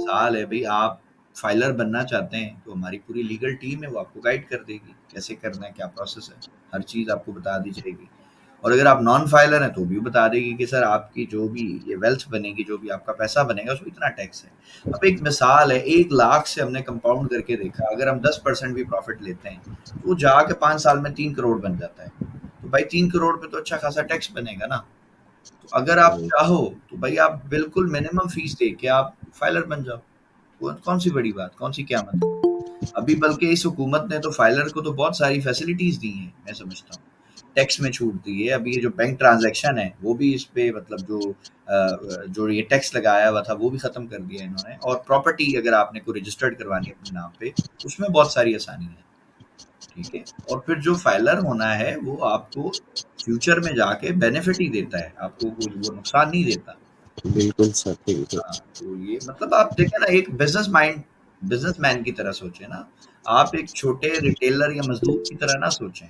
मिसाल है भाई, आप फाइलर बनना चाहते हैं तो हमारी पूरी लीगल टीम है, वो आपको गाइड कर देगी कैसे करना है, क्या प्रोसेस है, हर चीज़ आपको बता दी जाएगी। और अगर आप नॉन फाइलर हैं तो भी बता देगी कि सर आपकी जो भी ये वेल्थ बनेगी, जो भी आपका पैसा बनेगा उसमें इतना टैक्स है। अब एक मिसाल है, 1 लाख से हमने कंपाउंड करके देखा, अगर हम 10% भी प्रॉफिट लेते हैं तो वो जाके 5 साल में 3 करोड़ बन जाता है। तो भाई 3 करोड़ पे तो अच्छा खासा टैक्स बनेगा ना। तो अगर आप सही। चाहो तो भाई आप बिल्कुल मिनिमम फीस दे के आप फाइलर बन जाओ। कौन सी बड़ी बात, कौन सी क्या मतलब। अभी बल्कि इस हुकूमत ने तो फाइलर को तो बहुत सारी फैसिलिटीज दी हैं, मैं समझता हूँ। टैक्स में छूट दी है। अभी ये जो बैंक ट्रांजैक्शन है वो भी इस पे मतलब जो ये टैक्स लगाया हुआ था वो भी खत्म कर दिया इन्होंने। और प्रॉपर्टी अगर आपने को रजिस्टर्ड करवानी है अपने नाम पे, उसमें बहुत सारी आसानी है। ठीक है। और फिर जो फाइलर होना है वो आपको फ्यूचर में जाके बेनिफिट ही देता है, आपको कोई वो नुकसान नहीं देता। बिल्कुल सही है। हाँ, तो ये मतलब आप देखें ना, एक बिजनेसमैन की तरह सोचें ना। आप एक छोटे रिटेलर या मजदूर की तरह ना सोचें।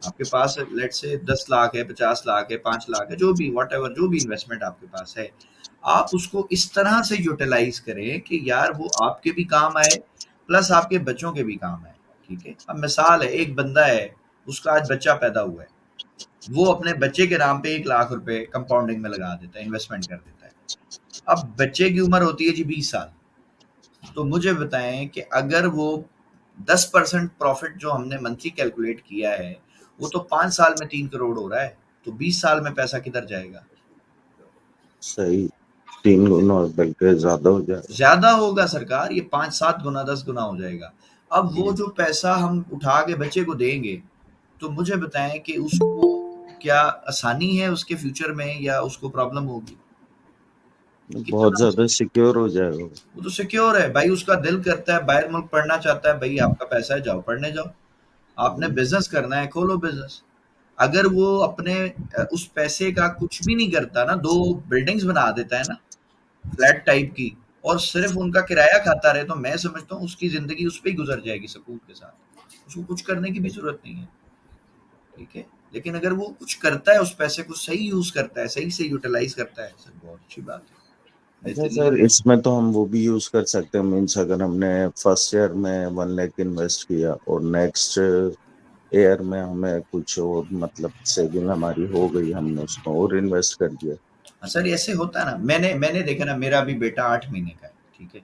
आपके पास लेट्स से 10 लाख है, 50 लाख है, 5 लाख है, जो भी व्हाटएवर जो भी इन्वेस्टमेंट आपके पास है, आप उसको इस तरह से यूटिलाइज करें कि यार वो आपके भी काम आए, प्लस आपके बच्चों के भी काम आए। ठीक है। अब मिसाल है, एक बंदा है, उसका आज बच्चा पैदा हुआ है, वो अपने बच्चे के नाम पे 1 लाख रुपए कंपाउंडिंग में लगा देता है, इन्वेस्टमेंट कर देता है। अब बच्चे की उम्र होती है जी 20 साल। तो मुझे बताएं कि अगर वो 10% प्रॉफिट जो हमने मंथली कैलकुलेट किया है, वो तो 5 साल में 3 करोड़ हो रहा है, तो 20 साल में पैसा किधर जाएगा। सही। 3 गुना बल्कि ज्यादा हो जाएगा। ज्यादा होगा सरकार, ये 5 7 गुना 10 गुना हो जाएगा। अब वो हम्म। जो पैसा हम उठा के बच्चे को देंगे, तो मुझे बताएं कि उसको क्या आसानी है उसके फ्यूचर में, या उसको प्रॉब्लम होगी। बहुत कितना ज्यादा सिक्योर हो जाएगा। वो तो सिक्योर है भाई, उसका दिल करता है बाहर मुल्क पढ़ना चाहता है, भाई आपका पैसा है, जाओ पढ़ने जाओ। आपने हम्म। बिजनेस करना है, खोलो बिजनेस। अगर वो अपने उस पैसे का कुछ भी नहीं करता ना, 2 बिल्डिंग्स बना देता है ना, फ्लैट टाइप की, और सिर्फ उनका किराया खाता रहे, तो मैं समझता हूँ उसकी जिंदगी उस पर ही गुजर जाएगी सुकून के साथ। उसको कुछ करने की भी जरूरत नहीं है। ठीक है। लेकिन अगर वो कुछ करता है, उस पैसे को सही यूज करता है, सही से यूटिलाइज करता है, सर बहुत अच्छी बात है, अच्छा बेहतरीन सर, है। इसमें तो हम वो भी यूज कर सकते हैं, मीन्स अगर हमने फर्स्ट ईयर में 1 लाख इन्वेस्ट किया और नेक्स्ट ईयर में हमें कुछ और मतलब सेविंग हमारी हो गई, हमने उसमें और इन्वेस्ट कर दिया। सर ऐसे होता है ना, मैंने मैंने देखा ना, मेरा अभी बेटा 8 महीने का है। ठीक है।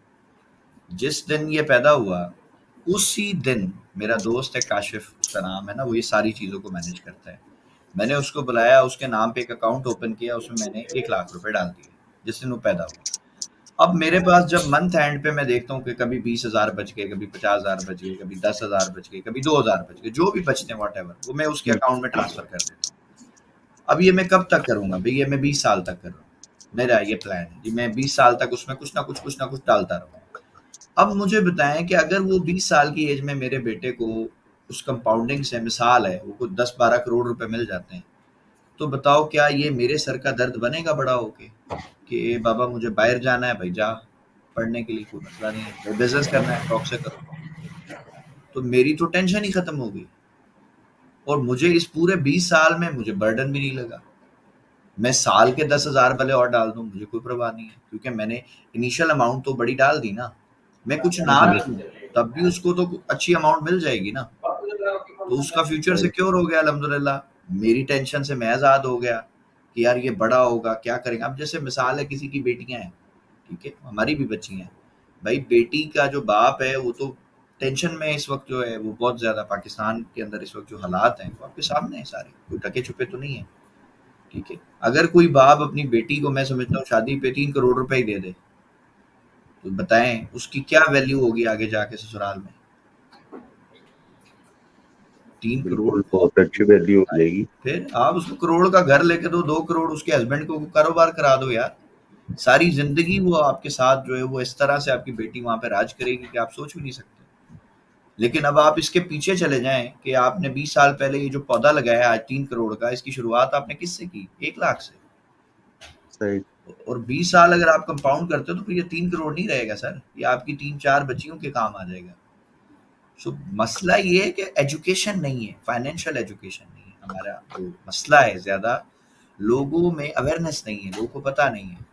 जिस दिन ये पैदा हुआ, उसी दिन मेरा दोस्त है काशिफ, उसका नाम है ना, वो ये सारी चीज़ों को मैनेज करता है। मैंने उसको बुलाया, उसके नाम पे एक अकाउंट ओपन किया, उसमें मैंने 1 लाख रुपए डाल दिए जिस दिन वो पैदा हुआ। अब मेरे पास जब मंथ एंड पे मैं देखता हूँ कि कभी 20,000 बच गए, कभी 50,000 बच गए, कभी 10,000 बच गए, कभी 2,000 बच गए, जो भी बचते हैं वॉट एवर, वो मैं उसके हम्म। अकाउंट में ट्रांसफर कर देता हूँ। अब ये मैं कब तक करूंगा भाई, ये मैं 20 साल तक कर रहा हूँ। मेरा ये प्लान है कि मैं 20 साल तक उसमें कुछ ना कुछ डालता रहूँ। अब मुझे बताएं कि अगर वो 20 साल की एज में मेरे बेटे को उस कंपाउंडिंग से, मिसाल है, वो कुछ 10 12 करोड़ रुपए मिल जाते हैं, तो बताओ क्या ये मेरे सर का दर्द बनेगा बड़ा होके कि बाबा मुझे बाहर जाना है, भाई जा पढ़ने के लिए, कोई मसला नहीं है, बिजनेस करना है शौक से करो। तो मेरी तो टेंशन ही खत्म हो गई, और मुझे इस पूरे 20 साल में मुझे बर्डन भी नहीं लगा। मैं साल के 10,000 भले और डाल दूं, मुझे कोई परवाह नहीं है, क्योंकि मैंने इनिशियल अमाउंट तो बड़ी डाल दी ना। मैं कुछ ना भी दूं तब भी उसको तो अच्छी अमाउंट मिल जाएगी ना। तो उसका फ्यूचर सही। सिक्योर हो गया अल्हम्दुलिल्लाह। मेरी टेंशन से मैं आज़ाद हो गया कि यार ये बड़ा होगा क्या करेंगे। अब जैसे मिसाल है, किसी की बेटियां हैं, ठीक है, हमारी भी बच्ची हैं, भाई बेटी का जो बाप है वो तो टेंशन में इस वक्त जो है वो बहुत ज्यादा, पाकिस्तान के अंदर इस वक्त जो हालात हैं वो आपके सामने है सारे, कोई ढके छुपे तो नहीं है। ठीक है। अगर कोई बाप अपनी बेटी को, मैं समझता हूँ, शादी पे 3 करोड़ रुपए ही दे दे, तो बताएं उसकी क्या वैल्यू होगी आगे जाके ससुराल में। 3 करोड़ बिल्कुल बहुत बहुत अच्छी वैल्यू हो जाएगी। फिर आप उसको करोड़ का घर लेके दो, 2 करोड़ उसके हस्बैंड को कारोबार करा दो यार। सारी जिंदगी वो आपके साथ जो है वो इस तरह से आपकी बेटी वहां पे राज करेगी कि आप सोच भी नहीं सकते। लेकिन अब आप इसके पीछे चले जाएं कि आपने 20 साल पहले ये जो पौधा लगाया आज 3 करोड़ का, इसकी शुरुआत आपने किससे की, 1 लाख से। सही। और 20 साल अगर आप कंपाउंड करते हो तो फिर ये 3 करोड़ नहीं रहेगा सर, ये आपकी 3 4 बच्चियों के काम आ जाएगा। सो मसला ये है कि एजुकेशन नहीं है, फाइनेंशियल एजुकेशन नहीं है हमारा जो मसला है। ज्यादा लोगों में अवेयरनेस नहीं है, लोगों को पता नहीं है।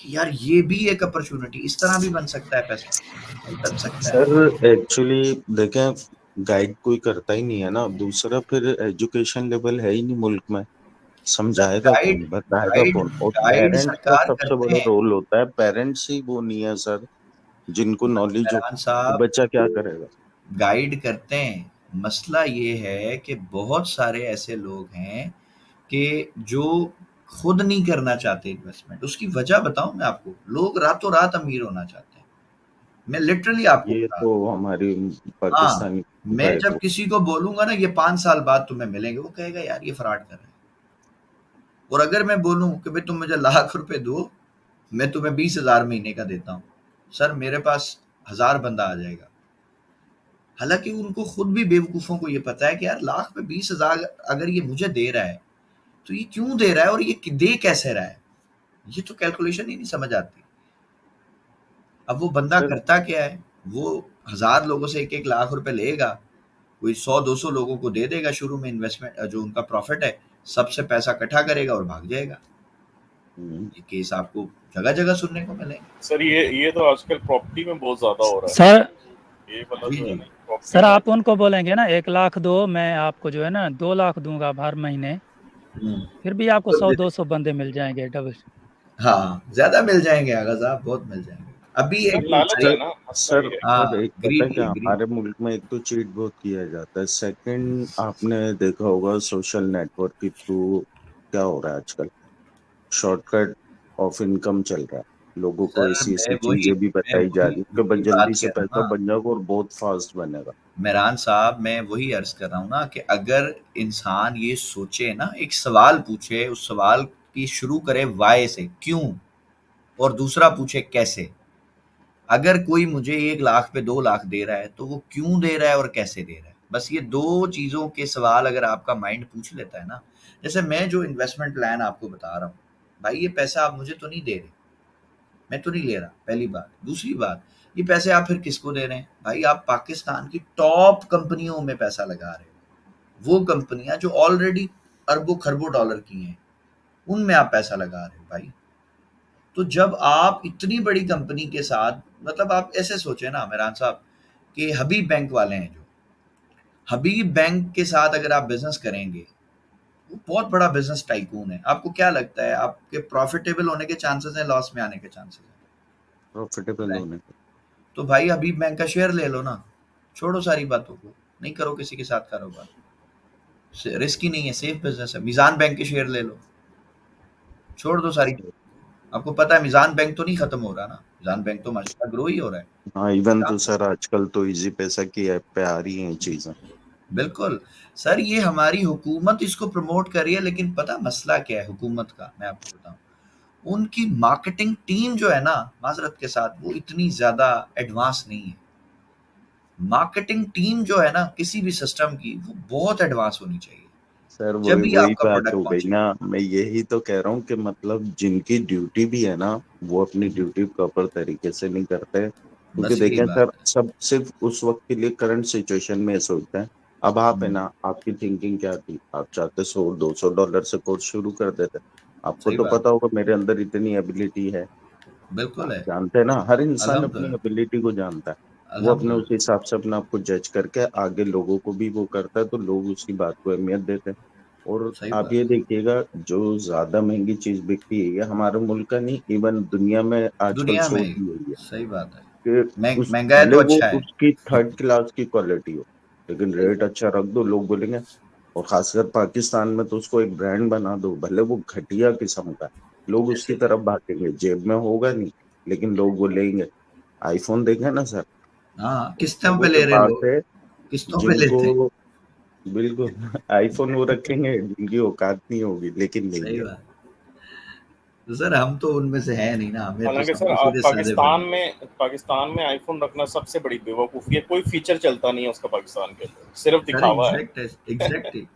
कि यार ये भी एक अपॉर्चुनिटी, इस तरह भी बन सकता है पैसा, भाई बन सकता है। सर एक्चुअली देखें, गाइड कोई करता ही नहीं है ना। दूसरा फिर एजुकेशन लेवल है ही नहीं मुल्क में, सर समझाएगा गाइड कौन, बताएगा गाइड कौन। और गाइड पेरेंट्स का सरकार सबसे करते बड़ा हैं। रोल होता है, पेरेंट्स ही वो नहीं है सर जिनको नॉलेज हो मेहरान तो साहब, बच्चा क्या करेगा। गाइड करते हैं। मसला ये है कि बहुत सारे ऐसे लोग हैं कि जो खुद नहीं करना चाहते इन्वेस्टमेंट। उसकी वजह बताऊं मैं आपको, लोग रातों रात अमीर होना चाहते हैं। मैं लिटरली आपको ये बता रहा तो हमारी हूं। हाँ, पाकिस्तानी का मैं एक जब वो। किसी को बोलूंगा ना ये 5 साल बाद तुम्हें मिलेंगे, वो कहेगा यार ये फ्रॉड कर रहे हैं। और अगर मैं बोलूं कि भाई तुम मुझे लाख रुपए दो, मैं तुम्हें 20,000 महीने का देता हूँ, सर मेरे पास 1000 बंदा आ जाएगा। हालांकि उनको खुद भी, बेवकूफों को ये पता है कि यार लाख में 20,000 अगर ये मुझे दे रहा है तो ये क्यों दे रहा है और ये दे कैसे रहा है, ये तो कैलकुलेशन ही नहीं समझ आती। अब वो बंदा सर करता क्या है, वो 1000 लोगों से एक एक लाख रुपए लेगा, कोई 100-200 लोगों को दे देगा शुरू में इन्वेस्टमेंट, जो उनका प्रॉफिट है, सबसे पैसा इकट्ठा करेगा और भाग जाएगा। हम्म, ये केस आपको जगह जगह सुनने को मिलेंगे। सर ये तो आजकल प्रॉपर्टी में बहुत ज्यादा हो रहा है। सर ये वाला जी जो है जी। ना प्रॉपर्टी सर में। आप उनको बोलेंगे ना 1 लाख दो, मैं आपको जो है ना 2 लाख दूंगा हर महीने, हम्म। फिर भी आपको तो 100-200 बंदे मिल जाएंगे डबल। हाँ, ज्यादा मिल जाएंगे आगा साहब, बहुत मिल जाएंगे। अभी सर एक लालच है सर ना, मसला सर ये है। सर हाँ, एक पता है ग्रीडी क्या, ग्रीडी। हमारे मुल्क में एक तो चीट बहुत किया जाता है, सेकंड आपने देखा होगा सोशल नेटवर्क के थ्रू क्या हो रहा है आजकल, शॉर्टकट ऑफ इनकम चल रहा है। लोगों को सर ऐसी ऐसी चीजें भी मैं बताई जा वही रही है कि बस वही जल्दी बात से कह रहा हूँ पैसा ना बन जाएगा और बहुत फास्ट बनेगा। मेहरान साहब, मैं वही अर्ज कर रहा हूँ ना कि अगर इंसान ये सोचे ना, एक सवाल पूछे, उस सवाल की शुरू करे वाई से, क्यों, और दूसरा पूछे कैसे। अगर कोई मुझे 1 लाख पे 2 लाख दे रहा है तो वो क्यों दे रहा है और कैसे दे रहा है, बस ये दो चीजों के सवाल अगर आपका माइंड पूछ लेता है ना। जैसे मैं जो इन्वेस्टमेंट प्लान आपको बता रहा हूँ, भाई ये पैसा आप मुझे तो नहीं दे रहे, मैं तो नहीं ले रहा, पहली बात। दूसरी बात, ये पैसे आप फिर किसको दे रहे हैं, भाई आप पाकिस्तान की टॉप कंपनियों में पैसा लगा रहे हो। वो कंपनियां जो ऑलरेडी अरबों खरबों डॉलर की हैं, उनमें आप पैसा लगा रहे हो भाई। तो जब आप इतनी बड़ी कंपनी के साथ, मतलब आप ऐसे सोचे ना मेहरान साहब, कि हबीब बैंक वाले हैं, जो हबीब बैंक के साथ अगर आप बिजनेस करेंगे, वो बहुत बड़ा बिजनेस टाइकून है। आपको क्या लगता है आपके प्रॉफिटेबल होने के चांसेस हैं, लॉस में आने के चांसेस प्रॉफिटेबल हैं? होने के। तो भाई हबीब बैंक का शेयर ले लो ना, छोड़ो सारी बातों को, नहीं करो किसी के साथ कारोबार, रिस्क ही नहीं है, सेफ बिजनेस है। मीज़ान बैंक के शेयर ले लो, छोड़ दो सारी। आपको पता है मीज़ान बैंक तो नहीं खत्म हो रहा ना, मीज़ान बैंक तो माशाल्लाह ग्रो ही हो रहा है। हाँ, इवन तो काम सर आजकल तो इजी पैसा की ऐप पे आ रही हैं चीजें। बिल्कुल। सर ये हमारी हुकूमत इसको प्रमोट कर रही है, लेकिन पता मसला क्या है हुकूमत का, मैं आपको बताऊं, उनकी मार्केटिंग टीम जो है ना, माजरत के साथ, वो इतनी ज्यादा एडवांस नहीं है। मार्केटिंग टीम जो है ना किसी भी सिस्टम की, वो बहुत एडवांस होनी चाहिए, सर जब वही भी वही आपका बात हो प्रोडक्ट गई पहुंचे। ना, मैं यही तो कह रहा हूँ कि मतलब जिनकी ड्यूटी भी है ना, वो अपनी ड्यूटी प्रॉपर तरीके से नहीं करते। क्योंकि बस यही देखें सर, बात है। सब सिर्फ उस वक्त के लिए करंट सिचुएशन में सोचते हैं। अब आप है हम्म, ना, आपकी थिंकिंग क्या थी, आप चाहते $100-200 से कोर्स शुरू कर देते। आपको सही तो बात पता होगा मेरे अंदर इतनी एबिलिटी है। है, बिल्कुल आप है। जानते हैं ना, हर इंसान अपनी अल्हम्दुलिल्लाह। एबिलिटी को जानता है। वो अपने उस अल्हम्दुलिल्लाह। हिसाब से अपने आप को जज करके आगे लोगों को भी वो करता है, तो लोग उसकी बात को अहमियत देते हैं। और सही आप बात ये है। देखिएगा, जो ज्यादा महंगी चीज बिकती है, ये हमारे मुल्क का नहीं, इवन दुनिया में आजकल दुनिया में सोच ही। भी यही है सही बात है। कि उस महंगा है भले तो वो अच्छा है। उसकी थर्ड क्लास की क्वालिटी हो, लेकिन सही रेट बात। अच्छा रख दो, लोग बोलेंगे। और खासकर पाकिस्तान में तो उसको एक ब्रांड बना दो, भले वो घटिया किस्म का है, लोग उसकी जैसे कि तरफ भागेंगे। जेब में होगा नहीं, लेकिन लोग वो लेंगे। आईफोन देखे ना सर, हाँ, उन किस्तों लोगों पे के ले रहे पास लोग, है किस्तों पे लेते हैं। जिनको, बिल्कुल आईफोन वो रखेंगे जिनकी औकात नहीं होगी, लेकिन सही लेंगे। बात। तो सर हम तो उनमें से है नहीं ना, हमें तो हालांकि सर आप सीधे साधे बंदे। पाकिस्तान में आईफोन रखना सबसे बड़ी बेवकूफ़ी है। कोई फीचर चलता नहीं है उसका पाकिस्तान के अंदर, सिर्फ सर दिखावा है। एग्जैक्टली।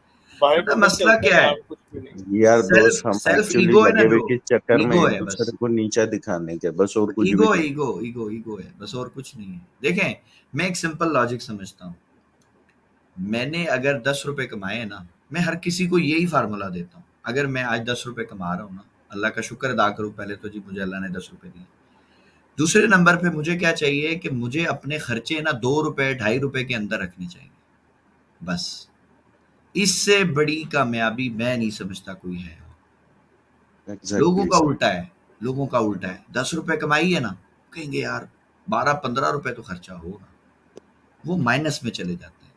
बाहर पता टोटल मसला चलता है, क्या है, यहाँ पे कुछ भी नहीं। यार दोस्त, सेल्फ हम सेल्फ एक्चुअली ईगो है ना, लगे हुए जो किस चक्कर में, ईगो एक है बस। दूसरे को नीचा दिखाने के, बस और कुछ भी ईगो नहीं। ईगो ईगो ईगो है बस, और कुछ नहीं है। देखें, मैं एक सिंपल लॉजिक समझता हूँ। मैंने अगर 10 रुपए कमाए ना, मैं हर किसी को यही फार्मूला देता हूँ। अगर मैं आज 10 रुपए कमा रहा हूँ ना, अल्लाह का शुक्र अदा करूँ पहले तो जी, मुझे अल्लाह ने 10 रुपए दिए। दूसरे नंबर पे मुझे क्या चाहिए कि मुझे अपने खर्चे ना 2 रुपए, ₹2.5 के अंदर रखने चाहिए, बस। इससे बड़ी कामयाबी मैं नहीं समझता कोई है। लोगों एग्जैक्टली का सर। उल्टा है, लोगों का उल्टा है। 10 रुपए कमाई है ना, कहेंगे यार 12-15 रुपए तो खर्चा होगा, वो माइनस में चले जाते हैं।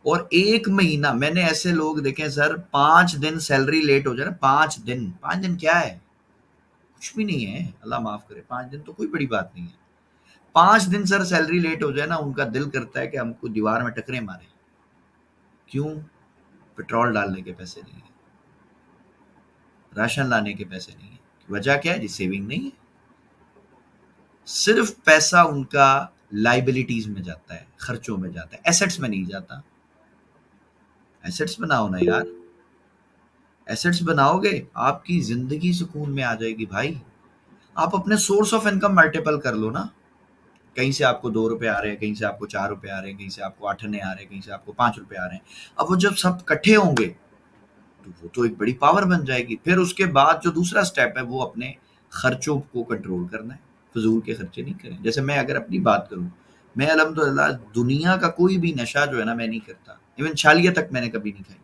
और 1 महीना मैंने ऐसे लोग देखे हैं सर, 5 दिन सैलरी लेट हो जाए ना, 5 दिन, 5 दिन क्या है? कुछ भी नहीं है, अल्लाह माफ करे, 5 दिन तो कोई बड़ी बात नहीं है। 5 दिन सर सैलरी लेट हो जाए ना, उनका दिल करता है कि हमको दीवार में टकरे मारे। क्यों? पेट्रोल डालने के पैसे नहीं है, राशन लाने के पैसे नहीं है। वजह क्या है जी? सेविंग नहीं है। सिर्फ पैसा उनका लाइबिलिटीज में जाता है, खर्चों में जाता है, एसेट्स में नहीं जाता। एसेट्स बनाओ ना यार, एसेट्स बनाओगे आपकी जिंदगी सुकून में आ जाएगी भाई। आप अपने सोर्स ऑफ इनकम मल्टीपल कर लो ना। कहीं से आपको 2 रुपए आ रहे हैं, कहीं से आपको 4 रुपए आ रहे हैं, कहीं से आपको 8 आने आ रहे हैं, कहीं से आपको 5 रुपए आ रहे हैं। अब वो जब सब इकट्ठे होंगे तो वो तो एक बड़ी पावर बन जाएगी। फिर उसके बाद जो दूसरा स्टेप है वो अपने खर्चों को कंट्रोल करना है, फजूल के खर्चे नहीं करें। जैसे मैं अगर अपनी बात करूं, मैं अल्हम्दुलिल्लाह दुनिया का कोई भी नशा जो है ना मैं नहीं करता, इवन छालिया तक मैंने कभी नहीं खाई।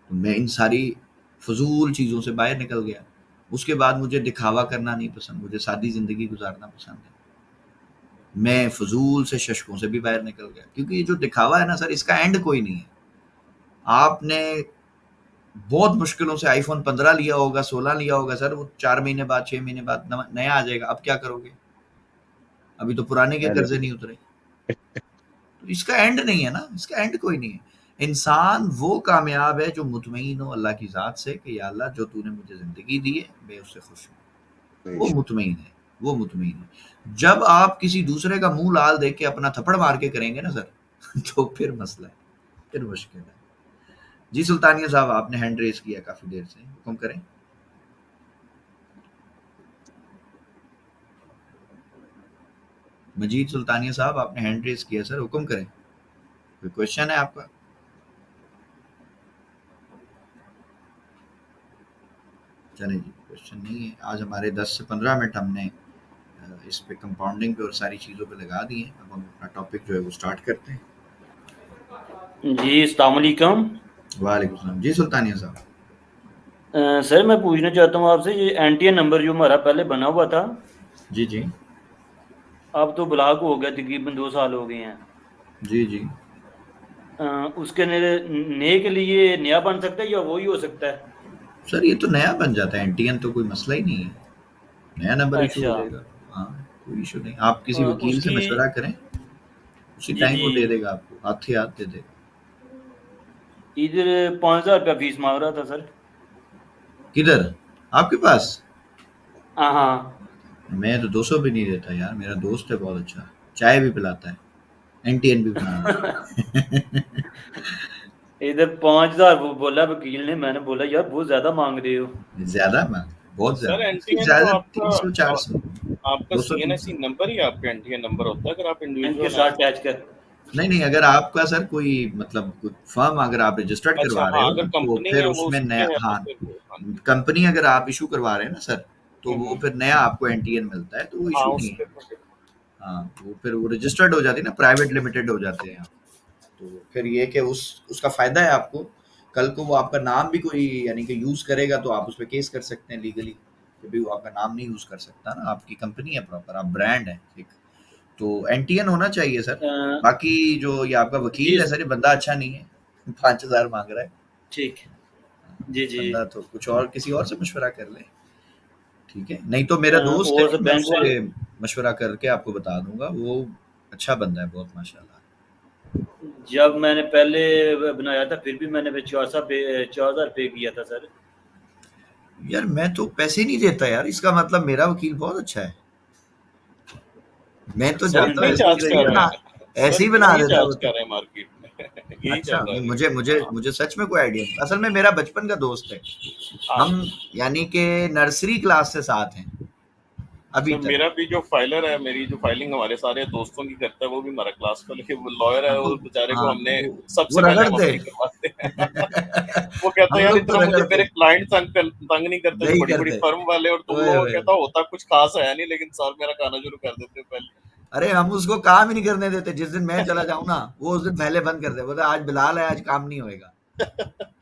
तो मैं इन सारी फजूल चीज़ों से बाहर निकल गया। उसके बाद मुझे दिखावा करना नहीं पसंद, मुझे सादी ज़िंदगी गुजारना पसंद है। मैं फजूल से शशकों से भी बाहर निकल गया, क्योंकि ये जो दिखावा है ना सर, इसका एंड कोई नहीं है। आपने बहुत मुश्किलों से आईफोन 15 लिया होगा, 16 लिया होगा सर, वो 4 महीने बाद 6 महीने बाद नया आ जाएगा। अब क्या करोगे? अभी तो पुराने के कर्जे नहीं उतरे। तो इसका एंड नहीं है ना, इसका एंड कोई नहीं है। इंसान वो कामयाब है जो मुतमईन हो अल्लाह की ज़ात से कि या अल्लाह जो तूने मुझे ज़िंदगी दी है मैं उससे खुश हूँ। वो मुतमईन है, वो मुतमईन है। जब आप किसी दूसरे का मुंह लाल देख के अपना थप्पड़ मार के करेंगे ना सर तो फिर मसला है, फिर मुश्किल है। जी सुल्तानिया साहब, आपने हैंड रेज किया काफी देर से, हुक्म करें। मजीद सुल्तानिया साहब, आपने हैंड रेज किया सर, हुक्म करें। कोई क्वेश्चन है आपका? चलें जी, क्वेश्चन नहीं है। आज हमारे 10 से 15 मिनट हमने इस पे कंपाउंडिंग पे और सारी चीज़ों पे लगा दिए। अब हम अपना टॉपिक जो है वो स्टार्ट करते हैं। जी अस्सलाम वालेकुम। वालेकुम सलाम। जी सुल्तानिया साहब। सर मैं पूछना चाहता हूँ आपसे, ये एनटीएन नंबर जो हमारा पहले बना हुआ था, जी जी अब तो ब्लॉक हो गया, तकरीबन 2 साल हो गए हैं। जी जी उसके नए के लिए नया बन सकता है या वही हो सकता है? सर, ये तो नया बन जाता है, एनटीएन तो कोई मसला ही नहीं है, नया नंबर इशू हो अच्छा। जाएगा। हाँ, कोई इशू नहीं। आप किसी वकील से उसकी मशवरा करें, उसी जी टाइम जी वो दे देगा आपको, हाथ ही हाथ दे देगा। इधर 5,000 रुपया फीस मांग रहा था सर। किधर? आपके पास? हाँ हाँ। मैं तो 200 भी नहीं देता यार, मेरा दोस्त है बहुत अच्छा, चाय भी पिलाता है, एनटीएन भी बना देता है। इधर 5,000 वो बोला वकील ने, मैंने बोला यार बहुत ज्यादा मांग रहे हो। ज्यादा मांग, बहुत सर ज्यादा, इसकी एनटीएन तो ज्यादा आपका 300-400, आपका 200-300। सीएनएससी नंबर ही आपका एनटीएन नंबर होता है अगर आप इनके इंडिविजुअल साथ हैं। अटैच कर। नहीं नहीं, अगर आपका सर कोई मतलब कोई फर्म अगर आप रजिस्टर्ड अच्छा करवा रहे हाँ, हो अगर ना, तो कंपनी फिर है वो उसमें उसके नया, है तो हाँ, फिर हाँ जी। कंपनी अगर आप इशू करवा रहे हैं ना सर, तो वो फिर नया आपको एनटीएन मिलता है, तो वो हाँ इशू नहीं उस है। पे तो हाँ, वो फिर वो रजिस्टर्ड हो जाती है ना, प्राइवेट लिमिटेड हो जाते हैं आप। तो फिर ये कि उसका फायदा है आपको, कल को वो आपका नाम भी कोई यानी कि यूज करेगा तो आप उस पर केस कर सकते हैं लीगली, कि भाई वो आपका नाम नहीं यूज कर सकता ना, आपकी कंपनी है प्रॉपर, आप ब्रांड है एक। तो एनटीएन होना चाहिए सर। अ, बाकी जो ये आपका जी वकील है सर, ये बंदा अच्छा नहीं है, 5,000 मांग रहा है। ठीक। जी जी। बंदा तो कुछ और किसी और से मशवरा कर ले, ठीक है? नहीं तो मेरा दोस्त है, और सब मैं बैंक वाले, उससे मशवरा करके आपको बता दूंगा, वो अच्छा बंदा है बहुत माशाल्लाह। जब मैंने पहले बनाया था फिर भी मैंने 4,000 पे किया था सर। यार मैं तो पैसे ही नहीं देता यार, इसका मतलब मेरा वकील बहुत अच्छा है। मैं तो सर जाता हूँ इतना ही ऐसे ही चार्ज कर रहे हैं ऐसे सर, ही इतना बना ही देता है वो चार्ज तो। कर रहे हैं मार्केट में यही अच्छा, चल रहा है मुझे मुझे हाँ मुझे सच में कोई आइडिया नहीं। असल में मेरा बचपन का दोस्त है, हाँ हम यानी कि नर्सरी क्लास से साथ हैं। अभी सर तक। मेरा भी जो फाइलर है, मेरी जो फाइलिंग हमारे सारे दोस्तों की करता है, वो भी हमारा क्लास का, लेकिन वो लॉयर है, वो बेचारे को हाँ, हमने वो सबसे पहले रगड़ हम दे। अपनी करवाते हैं। वो कहता है हम यार लोग तो इतना मुझे रगड़ते मेरे क्लाइंट तंग नहीं करते जो नहीं बड़ी बड़ी करते। फर्म वाले, और तुम ओए लोगों का ओए, कहता होता कुछ खास है नहीं, लेकिन सर मेरा खाना शुरू कर देते हो पहले। अरे हम उसको काम ही नहीं करने देते। जिस दिन मैं चला जाऊं ना, वो उस दिन पहले बंद कर दे, बोलता आज बिलाल है, आज काम नहीं होएगा।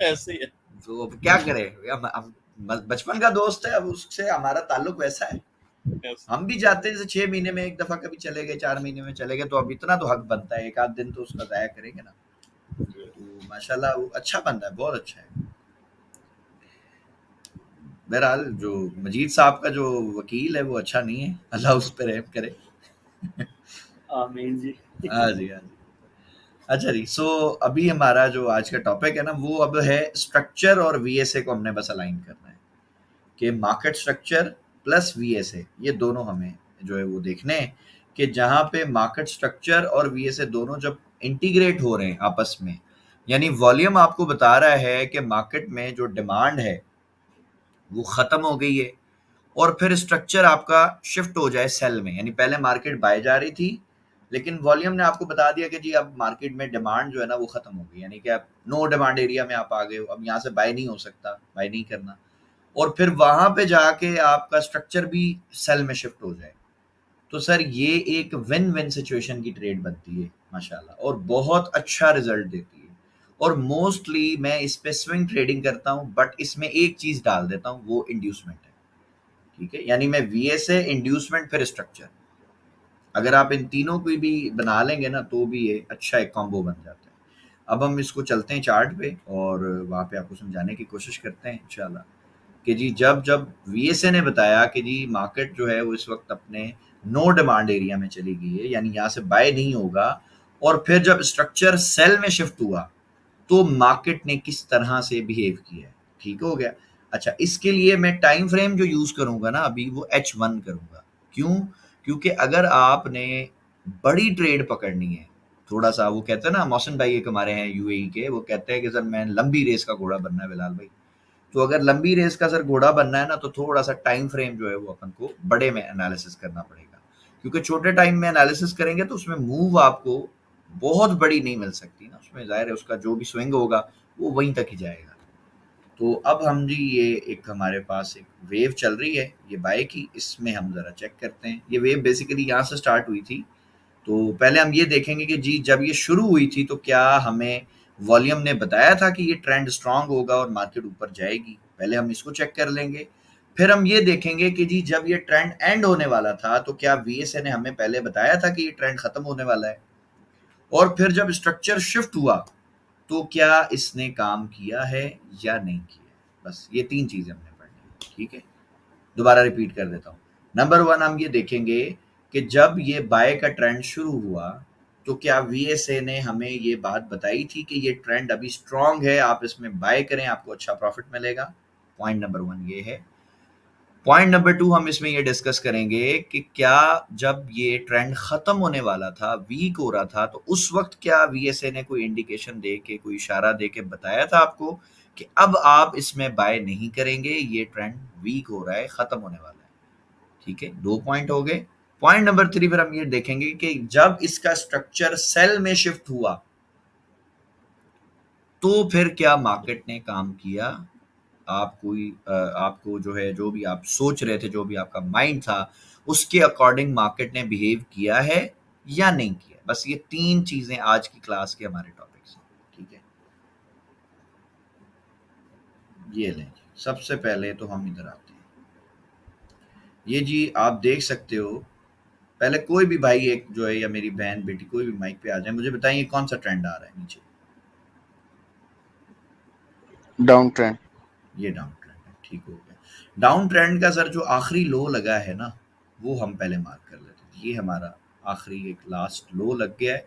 ऐसे ही है। तो अब क्या करें, हम बचपन का दोस्त है, अब उससे हमारा ताल्लुक वैसा है। ऐसे। हम भी जाते हैं, जैसे 6 महीने में एक दफा कभी चले गए, 4 महीने में चले गए, तो अब इतना तो हक बनता है, एक आध दिन तो उसका जाया करेंगे ना। तो माशाल्लाह वो अच्छा बंदा है, बहुत अच्छा है। बहरहाल जो मजीद साहब का जो वकील है वो अच्छा नहीं है, अल्लाह उस पर रहम करे। आमीन जी। हाँ जी, हाँ जी। अच्छा जी, सो अभी हमारा जो आज का टॉपिक है ना, वो अब है स्ट्रक्चर और वीएसए को हमने बस अलाइन करना है कि मार्केट स्ट्रक्चर प्लस वीएसए, ये दोनों हमें जो है वो देखने हैं कि जहाँ पे मार्केट स्ट्रक्चर और वीएसए दोनों जब इंटीग्रेट हो रहे हैं आपस में, यानी वॉल्यूम आपको बता रहा है कि मार्केट में जो डिमांड है वो खत्म हो गई है, और फिर स्ट्रक्चर आपका शिफ्ट हो जाए सेल में, यानी पहले मार्केट बाय जा रही थी, लेकिन वॉल्यूम ने आपको बता दिया कि जी अब मार्केट में डिमांड जो है ना वो खत्म हो गई, यानी कि आप नो डिमांड एरिया में आप आ गए हो, अब यहाँ से बाय नहीं हो सकता, बाय नहीं करना, और फिर वहां पे जाके आपका स्ट्रक्चर भी सेल में शिफ्ट हो जाए। तो सर ये एक विन विन सिचुएशन की ट्रेड बनती है माशाल्लाह, और बहुत अच्छा रिजल्ट देती है। और मोस्टली मैं इस पे स्विंग ट्रेडिंग करता हूँ, बट इसमें एक चीज डाल देता हूँ, वो इंड्यूसमेंट है। ठीक है, यानी मैं वीएसए, इंड्यूसमेंट, फिर स्ट्रक्चर, अगर आप इन तीनों को भी बना लेंगे ना तो भी ये अच्छा एक कॉम्बो बन जाता है। अब हम इसको चलते हैं चार्ट पे, और वहाँ पे आपको समझाने की कोशिश करते हैं इंशाल्लाह कि जी जब जब वीएसए ने बताया कि जी मार्केट जो है वो इस वक्त अपने नो डिमांड एरिया में चली गई है, यानी यहाँ से बाय नहीं होगा, और फिर जब स्ट्रक्चर सेल में शिफ्ट हुआ तो मार्केट ने किस तरह से बिहेव किया है। ठीक हो गया। अच्छा, इसके लिए मैं टाइम फ्रेम जो यूज करूंगा ना अभी, वो H1 करूंगा। क्यों? क्योंकि अगर आपने बड़ी ट्रेड पकड़नी है, थोड़ा सा, वो कहते हैं ना, मोहसिन भाई एक हमारे हैं यूएई के, वो कहते हैं कि सर मैं लंबी रेस का घोड़ा बनना है बिलाल भाई। तो अगर लंबी रेस का सर घोड़ा बनना है ना, तो थोड़ा सा टाइम फ्रेम जो है वो अपन को बड़े में एनालिसिस करना पड़ेगा, क्योंकि छोटे टाइम में एनालिसिस करेंगे तो उसमें मूव आपको बहुत बड़ी नहीं मिल सकती ना, उसमें जाहिर है उसका जो भी स्विंग होगा वो वहीं तक ही जाएगा। तो अब हम जी ये एक हमारे पास एक वेव चल रही है ये बाय की, इसमें हम ज़रा चेक करते हैं। ये वेव बेसिकली यहाँ से स्टार्ट हुई थी, तो पहले हम ये देखेंगे कि जी जब ये शुरू हुई थी तो क्या हमें वॉल्यूम ने बताया था कि ये ट्रेंड स्ट्रांग होगा और मार्केट ऊपर जाएगी। पहले हम इसको चेक कर लेंगे, फिर हम ये देखेंगे कि जी जब ये ट्रेंड एंड होने वाला था तो क्या वीएसए ने हमें पहले बताया था कि ये ट्रेंड खत्म होने वाला है, और फिर जब स्ट्रक्चर शिफ्ट हुआ तो क्या इसने काम किया है या नहीं किया है। बस ये तीन चीजें हमने पढ़नी है। ठीक है, दोबारा रिपीट कर देता हूँ। नंबर 1 हम ये देखेंगे कि जब ये बाय का ट्रेंड शुरू हुआ तो क्या वीएसए ने हमें ये बात बताई थी कि ये ट्रेंड अभी स्ट्रांग है, आप इसमें बाय करें, आपको अच्छा प्रॉफिट मिलेगा। पॉइंट नंबर 1 ये है। पॉइंट नंबर 2 हम इसमें ये डिस्कस करेंगे कि क्या जब ये ट्रेंड खत्म होने वाला था, वीक हो रहा था, तो उस वक्त क्या वीएसए ने कोई इंडिकेशन दे के, कोई इशारा दे के बताया था आपको कि अब आप इसमें बाय नहीं करेंगे, ये ट्रेंड वीक हो रहा है, खत्म होने वाला है। ठीक है, 2 पॉइंट हो गए। पॉइंट नंबर 3 पर हम ये देखेंगे कि जब इसका स्ट्रक्चर सेल में शिफ्ट हुआ तो फिर क्या मार्केट ने काम किया। आप कोई आपको जो है, जो भी आप सोच रहे थे, जो भी आपका माइंड था, उसके अकॉर्डिंग मार्केट ने बिहेव किया है या नहीं किया। बस ये 3 चीजें आज की क्लास के हमारे टॉपिक्स हैं। ठीक है, ये लें। सबसे पहले तो हम इधर आते हैं। ये जी आप देख सकते हो, पहले कोई भी भाई एक जो है, या मेरी बहन बेटी, कोई भी माइक पे आ जाए, मुझे बताइए कौन सा ट्रेंड आ रहा है नीचे। Down trend. ये डाउन ट्रेंड है। ठीक हो गया। डाउन ट्रेंड का सर जो आखिरी लो लगा है ना, वो हम पहले मार्क कर लेते हैं। ये हमारा आखिरी एक लास्ट लो लग गया है,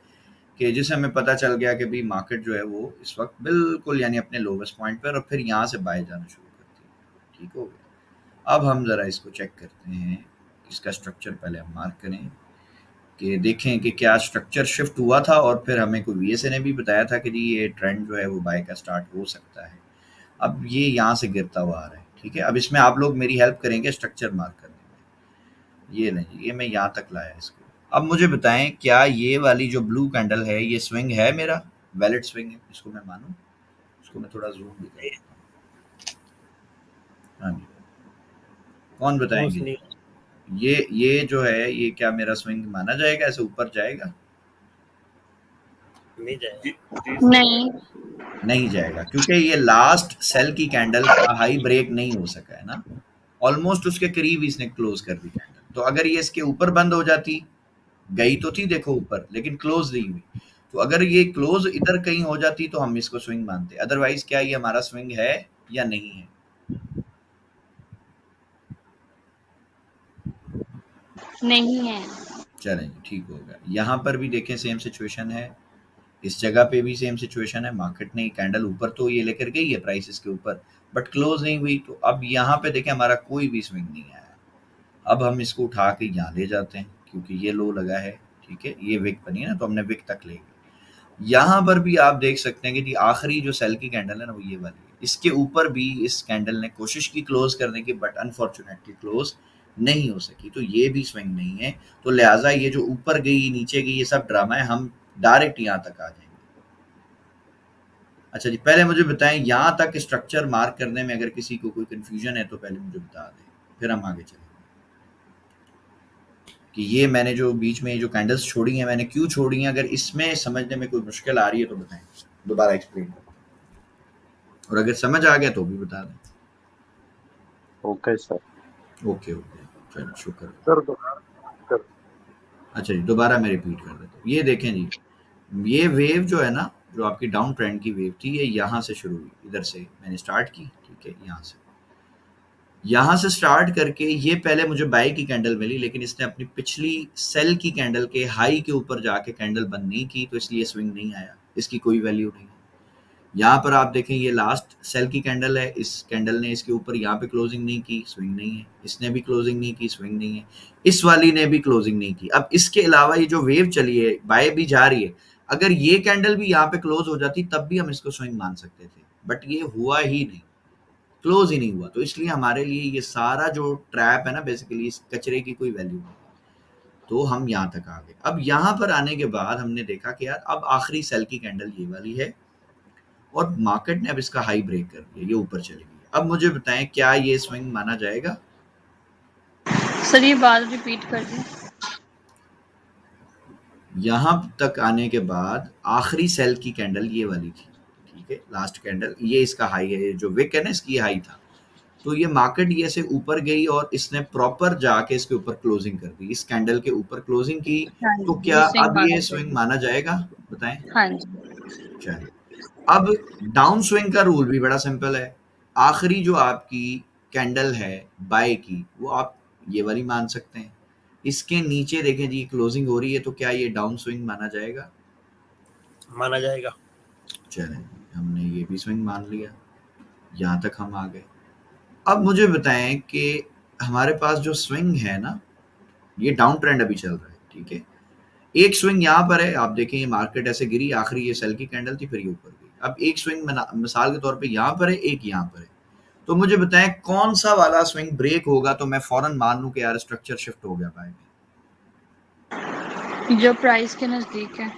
कि जिससे हमें पता चल गया कि भाई मार्केट जो है वो इस वक्त बिल्कुल यानी अपने लोवेस्ट पॉइंट पर, और फिर यहाँ से बाय जाना शुरू करती है। ठीक हो गया। अब हम ज़रा इसको चेक करते हैं, इसका स्ट्रक्चर पहले हम मार्क करें कि देखें कि क्या स्ट्रक्चर शिफ्ट हुआ था, और फिर हमें कोई वीएसए ने भी बताया था कि जी ये ट्रेंड जो है वो बाय का स्टार्ट हो सकता है। अब ये यहाँ से गिरता हुआ आ रहा है। ठीक है, अब इसमें आप लोग मेरी हेल्प करेंगे स्ट्रक्चर मार्क करने में। ये नहीं, ये मैं यहाँ तक लाया इसको। अब मुझे बताएं क्या ये वाली जो ब्लू कैंडल है ये स्विंग है, मेरा वैलिड स्विंग है, इसको मैं मानूं? इसको मैं थोड़ा जूम भी कर देता हूँ। हाँ जी, कौन बताएंगे जी? ये जो है ये क्या मेरा स्विंग माना जाएगा, ऐसे ऊपर जाएगा? नहीं। नहीं जाएगा, क्योंकि ये लास्ट सेल की कैंडल का हाई ब्रेक नहीं हो सका है ना, ऑलमोस्ट उसके करीब इसने क्लोज कर दी कैंडल। तो अगर ये इसके ऊपर बंद हो जाती, गई तो थी देखो ऊपर, लेकिन क्लोज नहीं हुई, तो अगर ये क्लोज इधर कहीं हो जाती तो हम इसको स्विंग मानते। अदरवाइज क्या ये हमारा स्विंग है या नहीं है? नहीं है। चलें ठीक हो गया। यहाँ पर भी देखें सेम सिचुएशन है, इस जगह पे भी सेम सिचुएशन है। मार्केट ने कैंडल ऊपर तो ये लेकर गई है प्राइसेस के ऊपर, बट क्लोज नहीं हुई। तो अब यहाँ पे देखें हमारा कोई भी स्विंग नहीं आया। अब हम इसको उठा के यहाँ ले जाते हैं, क्योंकि ये लो लगा है, ठीक है, ये विक बनी है ना, तो हमने विक तक ले गए। यहाँ पर भी आप देख सकते हैं कि आखिरी जो सेल की कैंडल है ना वो ये वाली है। इसके ऊपर भी इस कैंडल ने कोशिश की क्लोज करने की, बट अनफॉर्चुनेटली क्लोज नहीं हो सकी, तो ये भी स्विंग नहीं है। तो लिहाजा ये जो ऊपर गई नीचे गई ये सब ड्रामा है, हम डायरेक्ट यहाँ तक आ जाएंगे। अच्छा जी, पहले मुझे बताएं यहाँ तक स्ट्रक्चर मार्क करने में अगर किसी को कोई कंफ्यूजन है तो पहले मुझे बता दें, फिर हम आगे चलेंगे कि ये मैंने जो बीच में जो कैंडल्स छोड़ी हैं मैंने क्यों छोड़ी हैं। अगर इसमें समझने में कोई मुश्किल आ रही है तो बताएं, दोबारा एक्सप्लेन करें, और अगर समझ आ गया तो भी बता दें। Okay sir. ओके ओके, चलो शुक्र सर। अच्छा जी, दोबारा मैं रिपीट कर देता हूँ। ये देखें जी, ये वेव जो है ना, जो आपकी डाउन ट्रेंड की वेव थी, ये यहाँ से शुरू हुई, इधर से मैंने स्टार्ट की, ठीक है, यहाँ से स्टार्ट करके ये पहले मुझे बाय की कैंडल मिली, लेकिन इसने अपनी पिछली सेल की कैंडल के हाई के ऊपर जाके कैंडल बंद नहीं की, तो इसलिए स्विंग नहीं आया, इसकी कोई वैल्यू नहीं है। यहाँ पर आप देखें ये लास्ट सेल की कैंडल है, इस कैंडल ने इसके ऊपर यहाँ पे क्लोजिंग नहीं की, स्विंग नहीं है। इसने भी क्लोजिंग नहीं की, स्विंग नहीं है। इस वाली ने भी क्लोजिंग नहीं की। अब इसके अलावा ये जो वेव चली है बाय भी जा रही है, अगर ये कैंडल भी यहाँ पे क्लोज हो जाती तब भी हम इसको स्विंग मान सकते थे, बट ये हुआ ही नहीं, क्लोज ही नहीं हुआ। तो इसलिए हमारे लिए ये सारा जो ट्रैप है ना, बेसिकली इस कचरे की कोई वैल्यू नहीं। तो हम यहाँ तक आ गए। अब यहाँ पर आने के बाद हमने देखा कि यार अब आखिरी सेल की कैंडल ये वाली है, और मार्केट ने अब इसका हाई ब्रेक कर दिया, ये ऊपर चली गई। अब मुझे बताएं क्या ये स्विंग माना जाएगा? सर ये बात रिपीट कर दें। यहाँ तक आने के बाद आखिरी सेल की कैंडल ये वाली थी, ठीक है, लास्ट कैंडल, ये इसका हाई है, जो विक है ना इसकी हाई था। तो ये मार्केट ये से ऊपर गई और इसने प्रॉपर जाके इसके ऊपर क्लोजिंग कर दी, इस कैंडल के ऊपर क्लोजिंग की। हाँ तो जी, क्या स्विंग अब माना ये स्विंग जाएगा। माना जाएगा? बताएं। हाँ जी। चलिए, अब डाउन स्विंग का रूल भी बड़ा सिंपल है। आखिरी जो आपकी कैंडल है बाय की, वो आप ये वाली मान सकते हैं। इसके नीचे देखें जी क्लोजिंग हो रही है, तो क्या ये डाउन स्विंग माना जाएगा? माना जाएगा। चलें, हमने ये भी स्विंग मान लिया, यहाँ तक हम आ गए। अब मुझे बताएं कि हमारे पास जो स्विंग है ना, ये डाउन ट्रेंड अभी चल रहा है, ठीक है। एक स्विंग यहाँ पर है, आप देखें ये मार्केट ऐसे गिरी, आखिरी ये सेल की कैंडल थी, फिर ये ऊपर गई। अब एक स्विंग मिसाल के तौर पे यहाँ पर है, एक यहाँ पर है। तो मुझे बताएं कौन सा वाला स्विंग ब्रेक होगा तो मैं फौरन मान लूं कि यार स्ट्रक्चर शिफ्ट हो गया बाय में? जो प्राइस के नजदीक है।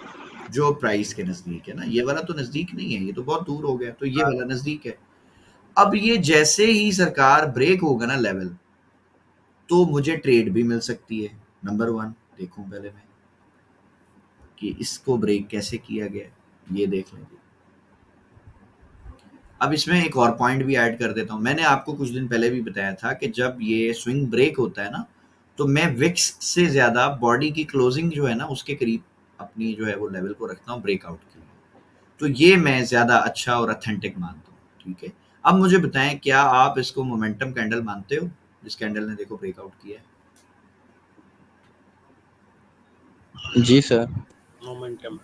जो प्राइस के नजदीक है ना, ये वाला तो नजदीक नहीं है, ये तो बहुत दूर हो गया, तो ये वाला नजदीक है। अब ये जैसे ही सरकार ब्रेक होगा ना लेवल, तो मुझे ट्रेड भी मिल सकती है। नंबर 1 देखूं पहले मैं कि इसको ब्रेक कैसे किया गया, ये देख लेंगे। अब इसमें एक और पॉइंट भी ऐड कर देता हूँ। मैंने आपको कुछ दिन पहले भी बताया था कि जब ये स्विंग ब्रेक होता है ना, तो मैं विक्स से ज़्यादा बॉडी की क्लोजिंग जो है ना उसके करीब अपनी जो है वो लेवल को रखता हूँ ब्रेकआउट के लिए। तो ये मैं ज़्यादा अच्छा और अथेंटिक मानता हूँ, ठीक है। अब मुझे बताएं क्या आप इसको मोमेंटम कैंडल मानते हो, जिस कैंडल ने देखो ब्रेकआउट किया है? जी सर। मोमेंटम।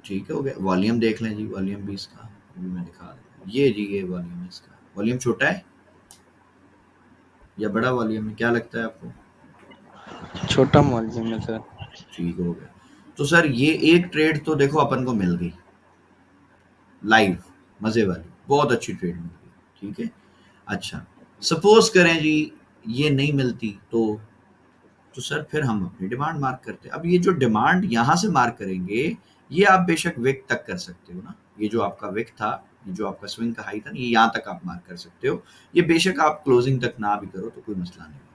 ठीक है, हो गया। वॉल्यूम देख लें जी, वॉल्यूम भी इसका अभी मैं दिखा दूँ। ये जी ये वॉल्यूम है इसका। वॉल्यूम छोटा है या बड़ा वॉल्यूम है, क्या लगता है आपको? छोटा वॉल्यूम है सर। ठीक हो गया। तो सर ये एक ट्रेड तो देखो अपन को मिल गई लाइव, मजे वाली, बहुत अच्छी ट्रेड मिल गई, ठीक है। अच्छा, सपोज करें जी ये नहीं मिलती, तो तो सर फिर हम अपनी डिमांड मार्क करते हैं। अब ये जो डिमांड यहाँ से मार्क करेंगे, ये आप बेशक विक तक कर सकते हो ना, ये जो आपका विक था, ये जो आपका स्विंग का हाई था, ये यहाँ तक आप मार्क कर सकते हो। ये बेशक आप क्लोजिंग तक ना भी करो तो कोई मसला नहीं है,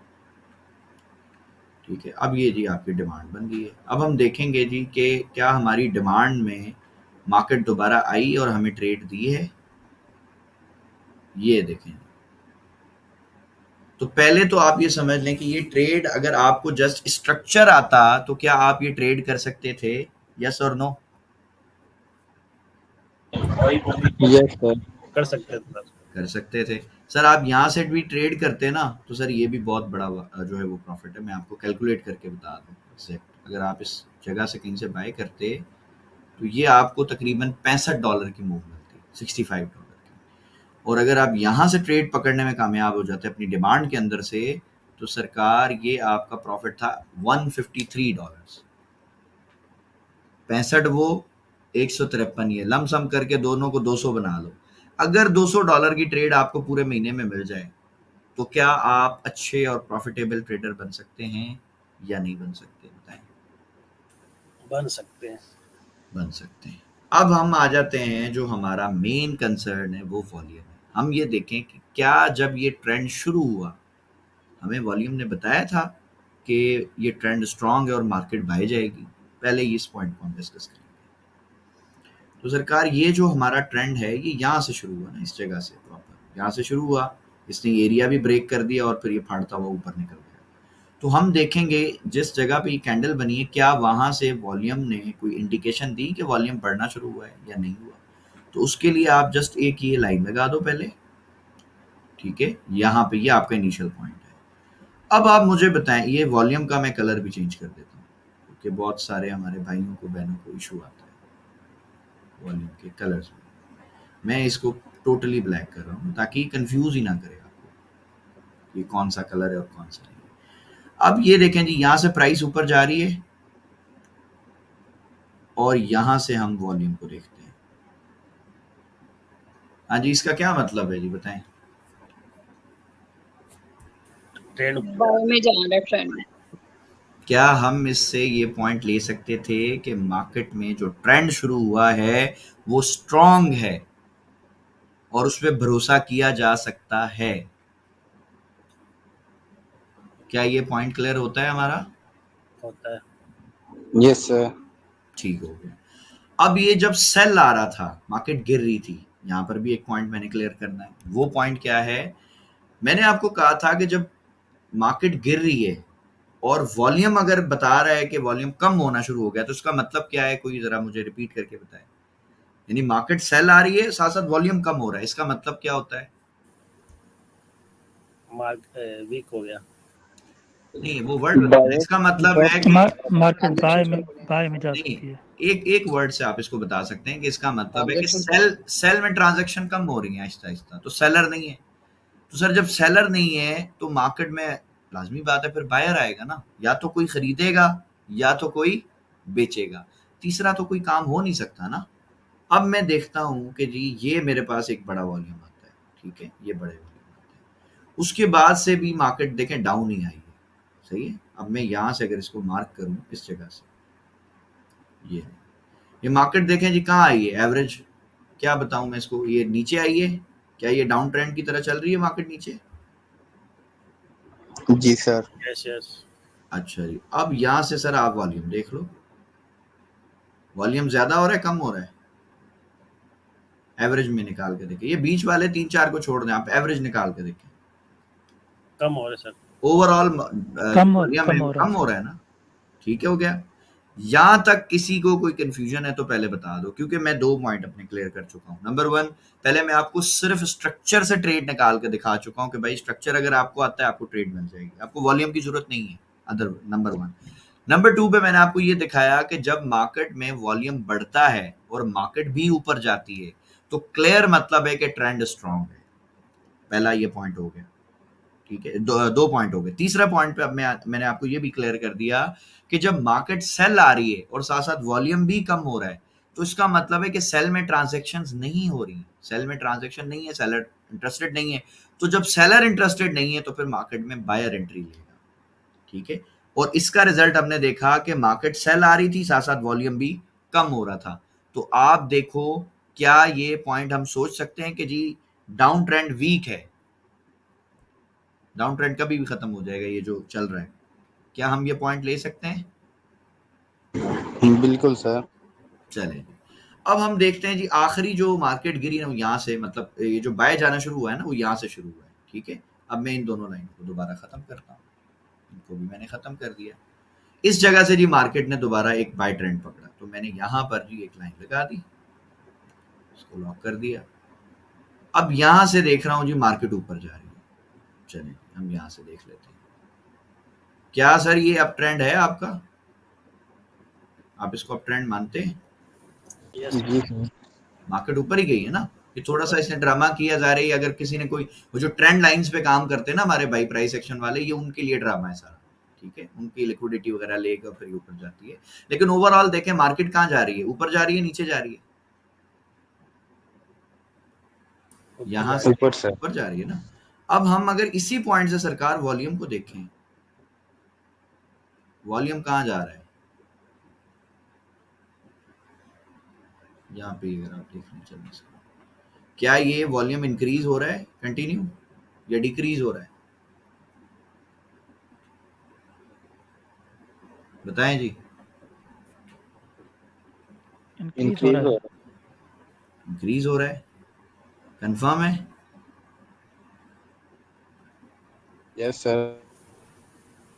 ठीक है। अब ये जी आपकी डिमांड बन गई है। अब हम देखेंगे जी कि क्या हमारी डिमांड में मार्केट दोबारा आई और हमें ट्रेड दी है। ये देखें, तो पहले तो आप ये समझ लें कि ये ट्रेड अगर आपको जस्ट स्ट्रक्चर आता तो क्या आप ये ट्रेड कर सकते थे, यस और नो? यस सर, कर सकते थे सर। कर सकते थे सर। आप यहाँ से भी ट्रेड करते ना तो सर ये भी बहुत बड़ा जो है वो प्रॉफिट है। मैं आपको कैलकुलेट करके बता दूँ एग्जैक्ट, अगर आप इस जगह से कहीं से बाय करते तो ये आपको तकरीबन $65 की मूव मिलती, $65 की। और अगर आप यहाँ से ट्रेड पकड़ने में कामयाब हो जाते अपनी डिमांड के अंदर से, तो सरकार ये आपका प्रॉफिट था $153। 65 वो, 153 ये, लमसम करके दोनों को 200 बना लो। अगर $200 की ट्रेड आपको पूरे महीने में मिल जाए तो क्या आप अच्छे और प्रॉफिटेबल ट्रेडर बन सकते हैं या नहीं बन सकते, बताएं? बन सकते हैं। बन सकते हैं। अब हम आ जाते हैं जो हमारा मेन कंसर्न है वो वॉल्यूम है। हम ये देखें कि क्या जब ये ट्रेंड शुरू हुआ, हमें वॉल्यूम ने बताया था कि ये ट्रेंड स्ट्रांग है और मार्केट बाय जाएगी। पहले इस पॉइंट को हम डिस्कस करेंगे। तो सरकार ये जो हमारा ट्रेंड है ये यहाँ से शुरू हुआ ना, इस जगह से प्रॉपर यहाँ से शुरू हुआ, इसने एरिया भी ब्रेक कर दिया और फिर ये फाड़ता हुआ ऊपर निकल गया। तो हम देखेंगे जिस जगह पे ये कैंडल बनी है, क्या वहाँ से वॉल्यूम ने कोई इंडिकेशन दी कि वॉल्यूम बढ़ना शुरू हुआ है या नहीं हुआ। तो उसके लिए आप जस्ट एक ये लाइन लगा दो पहले, ठीक है। यहाँ पे ये आपका इनिशियल पॉइंट है। अब आप मुझे बताएं, ये वॉल्यूम का मैं कलर भी चेंज कर देता हूँ क्योंकि बहुत सारे हमारे भाइयों को बहनों को इशू आता है वॉल्यूम के कलर्स में। मैं इसको टोटली ब्लैक कर रहा हूँ ताकि कंफ्यूज ही ना करे आपको ये कौन सा कलर है और कौन सा नहीं। अब ये देखें जी, यहाँ से प्राइस ऊपर जा रही है और यहाँ से हम वॉल्यूम को देखते हैं। हाँ जी, इसका क्या मतलब है जी, बताएं? ट्रेंड बाय में जा रहा है ट्रेंड में। क्या हम इससे ये पॉइंट ले सकते थे कि मार्केट में जो ट्रेंड शुरू हुआ है वो स्ट्रांग है और उस पर भरोसा किया जा सकता है? क्या ये पॉइंट क्लियर होता है हमारा? होता है। Yes sir. ठीक हो गया। अब ये जब सेल आ रहा था, मार्केट गिर रही थी, यहाँ पर भी एक पॉइंट मैंने क्लियर करना है। वो पॉइंट क्या है? मैंने आपको कहा था कि जब मार्केट गिर रही है और वॉल्यूम अगर बता रहा है कि वॉल्यूम कम होना शुरू हो गया, तो उसका मतलब क्या है? कोई जरा मुझे रिपीट करके बताए। यानी मार्केट सेल आ रही है, साथ साथ वॉल्यूम कम हो रहा है, इसका मतलब क्या होता है? मार्केट वीक हो गया। नहीं, वो वर्ड इसका मतलब है कि मार्केट बाय में जा नहीं, सकती है। एक वर्ड से आप इसको बता सकते हैं कि इसका मतलब है कि सेल में ट्रांजैक्शन कम हो रही है आहिस्ता आहिस्ता, तो सेलर नहीं है। तो सर जब सेलर नहीं है तो मार्केट में लाजमी बात है फिर बायर आएगा ना, या तो कोई खरीदेगा या तो कोई बेचेगा, तीसरा तो कोई काम हो नहीं सकता ना। अब मैं देखता हूँ कि जी ये मेरे पास एक बड़ा वॉल्यूम आता है, ठीक है, ये बड़े वॉल्यूम आते हैं, उसके बाद से भी मार्केट देखें डाउन ही आई है, सही है। अब मैं यहाँ से अगर इसको मार्क करूँ इस जगह से, ये मार्केट देखें जी कहाँ आई है, एवरेज क्या बताऊं मैं इसको, ये नीचे आई है। क्या ये डाउन ट्रेंड की तरह चल रही है मार्केट नीचे? जी सर। Yes yes. अच्छा जी, अब यहाँ से सर आप वॉल्यूम देख लो, वॉल्यूम ज्यादा हो रहा है कम हो रहा है? एवरेज में निकाल के देखें, ये बीच वाले 3-4 को छोड़ दें, आप एवरेज निकाल के देखें। कम हो रहा है सर। ओवरऑल कम हो कम हो रहा है ना, ठीक है, हो गया। यहाँ तक किसी को कोई कंफ्यूजन है तो पहले बता दो, क्योंकि मैं 2 पॉइंट अपने क्लियर कर चुका हूँ। नंबर 1, पहले मैं आपको सिर्फ स्ट्रक्चर से ट्रेड निकाल के दिखा चुका हूँ कि भाई स्ट्रक्चर अगर आपको आता है आपको ट्रेड मिल जाएगी, आपको वॉल्यूम की जरूरत नहीं है अदर। नंबर 1। नंबर 2 पे मैंने आपको ये दिखाया कि जब मार्केट में वॉल्यूम बढ़ता है और मार्केट भी ऊपर जाती है तो क्लियर मतलब है कि ट्रेंड स्ट्रांग है। पहला ये पॉइंट हो गया, ठीक है। दो पॉइंट हो गए। तीसरा पॉइंट पे अब मैंने आपको ये भी क्लियर कर दिया कि जब मार्केट सेल आ रही है और साथ साथ वॉल्यूम भी कम हो रहा है तो इसका मतलब है कि सेल में ट्रांजैक्शंस नहीं हो रही, सेल में ट्रांजैक्शन नहीं है, सेलर इंटरेस्टेड नहीं है। तो जब सेलर इंटरेस्टेड नहीं है तो फिर मार्केट में बायर एंट्री लेगा, ठीक है। और इसका रिजल्ट हमने देखा कि मार्केट सेल आ रही थी, साथ साथ वॉल्यूम भी कम हो रहा था। तो आप देखो, क्या ये पॉइंट हम सोच सकते हैं कि जी डाउन ट्रेंड वीक है, डाउन ट्रेंड कभी भी खत्म हो जाएगा ये जो चल रहा है, क्या हम ये पॉइंट ले सकते हैं? बिल्कुल सर। चलें, अब हम देखते हैं जी आखिरी जो मार्केट गिरी ना, वो यहाँ से, मतलब ये जो बाय जाना शुरू हुआ है ना, वो यहाँ से शुरू हुआ है। ठीक है, अब मैं इन दोनों लाइन को दोबारा खत्म करता हूँ, इनको भी मैंने खत्म कर दिया। इस जगह से जी मार्केट ने दोबारा एक बाय ट्रेंड पकड़ा, तो मैंने यहाँ पर जी एक लाइन लगा दी, इसको लॉक कर दिया। अब यहाँ से देख रहा हूँ जी मार्केट ऊपर जा रही है। चलिए हम यहाँ से देख लेते हैं, क्या सर ये अप ट्रेंड है आपका? आप इसको अप ट्रेंड मानते हैं? यस जी सर। मार्केट ऊपर ही गई है ना, ये थोड़ा सा इसने ड्रामा किया जा रही है। अगर किसी ने कोई, वो जो ट्रेंड लाइंस पे काम करते हैं ना हमारे भाई प्राइस एक्शन वाले, ये उनके लिए ड्रामा है सारा। ठीक है, उनकी लिक्विडिटी वगैरह लेकर फिर ऊपर जाती है। लेकिन ओवरऑल देखें मार्केट कहाँ जा रही है, ऊपर जा रही है, नीचे जा रही है? यहाँ से ऊपर सर। ऊपर जा रही है ना। अब हम अगर इसी पॉइंट से सरकार वॉल्यूम को देखें, वॉल्यूम कहाँ जा रहा है, यहाँ पे अगर आप देखें चलने से, क्या ये वॉल्यूम इंक्रीज हो रहा है कंटिन्यू या डिक्रीज हो रहा है? बताएं जी। इंक्रीज हो रहा है। इंक्रीज हो रहा है, कंफर्म है? Yes sir.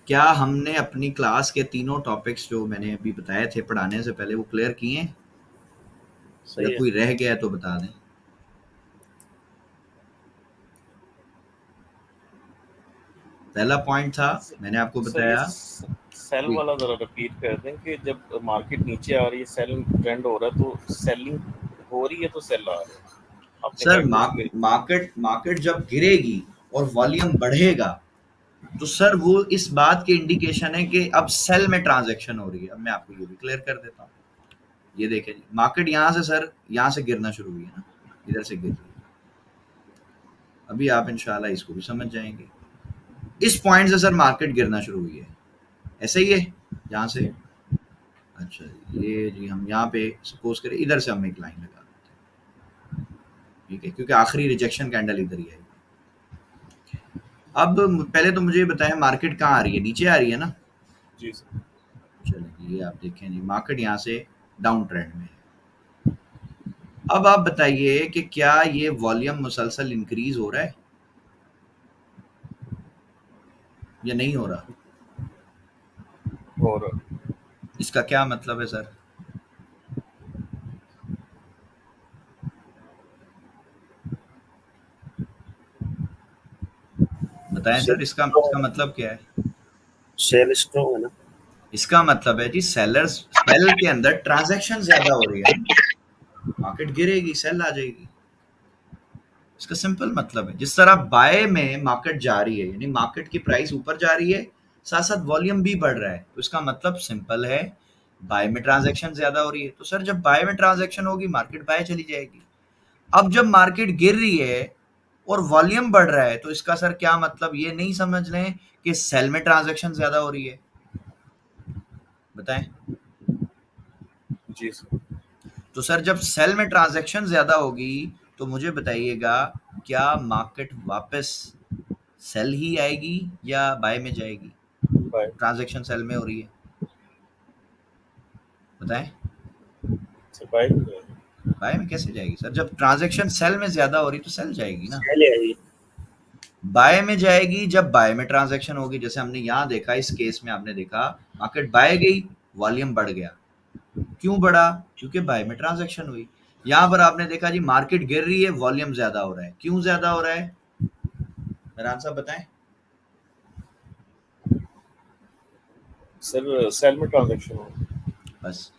क्या हमने अपनी क्लास के तीनों टॉपिक्स जो मैंने अभी बताए थे पढ़ाने से पहले, वो क्लियर किए हैं? सही या है। कोई रह गया है तो बता दें। पहला पॉइंट था, मैंने आपको बताया, सेल वाला जरा रिपीट कर दें कि जब मार्केट नीचे आ रही है, सेल ट्रेंड हो रहा है, तो सेलिंग हो रही है तो सेल आ रहा है। आपने सर कहा कि मार्केट जब गिरेगी और वॉल्यूम बढ़ेगा, तो सर वो इस बात की इंडिकेशन है कि अब सेल में ट्रांजैक्शन हो रही है। अब मैं आपको ये भी क्लियर कर देता हूँ। ये देखें जी, मार्केट यहाँ से सर, यहाँ से गिरना शुरू हुई है ना, इधर से गिर रही है। अभी आप इंशाल्लाह इसको भी समझ जाएंगे। इस पॉइंट से सर मार्केट गिरना शुरू हुई है, ऐसे ही है यहाँ से। अच्छा ये जी, हम यहाँ पे सपोज करें इधर से हम एक लाइन लगा देते हैं, ठीक है, क्योंकि आखिरी रिजेक्शन कैंडल इधर ही है। अब पहले तो मुझे बताएं मार्केट कहाँ आ रही है, नीचे आ रही है ना? जी सर। चलिए ये आप देखें जी, मार्केट यहाँ से डाउन ट्रेंड में है। अब आप बताइए कि क्या ये वॉल्यूम मुसलसल इंक्रीज हो रहा है या नहीं हो रहा? और इसका क्या मतलब है सर? बताएं सर, इसका मतलब क्या है? सेल स्ट्रॉन्ग है ना। इसका मतलब है जी सेल के अंदर ट्रांजैक्शन ज्यादा हो रही है, मार्केट गिरेगी सेल आ जाएगी। इसका सिंपल मतलब है, जिस तरह बाय में मार्केट जा रही है, यानी मार्केट की प्राइस ऊपर जा रही है, साथ साथ वॉल्यूम भी बढ़ रहा है, तो इसका मतलब सिंपल है, बाय में ट्रांजैक्शन ज्यादा हो रही है। तो सर जब बाय में ट्रांजैक्शन होगी मार्केट बाय चली जाएगी। अब जब मार्केट गिर रही है और वॉल्यूम बढ़ रहा है, तो इसका सर क्या मतलब, ये नहीं समझ लें कि सेल में ट्रांजैक्शन ज्यादा हो रही है। बताएं। जी सर। तो सर जब सेल में ट्रांजैक्शन ज्यादा होगी, तो मुझे बताइएगा क्या मार्केट वापस सेल ही आएगी या बाय में जाएगी? बाय। ट्रांजैक्शन सेल में हो रही है, बताएं। सर बाय बाय में कैसे जाएगी सर? जब ट्रांजैक्शन सेल में ज्यादा हो रही तो सेल जाएगी ना। सेल है ये। बाय में जाएगी जब बाय में ट्रांजैक्शन होगी, जैसे हमने यहाँ देखा, इस केस में आपने देखा मार्केट बाय गई, वॉल्यूम बढ़ गया। क्यों बढ़ा? क्योंकि बाय में ट्रांजैक्शन हुई। यहाँ पर आपने देखा जी मार्केट गिर रही है, वॉल्यूम ज्यादा हो रहा है। क्यों ज्यादा हो रहा है? मेरा आंसर बताएं। सर सेल में ट्रांजैक्शन हो। बस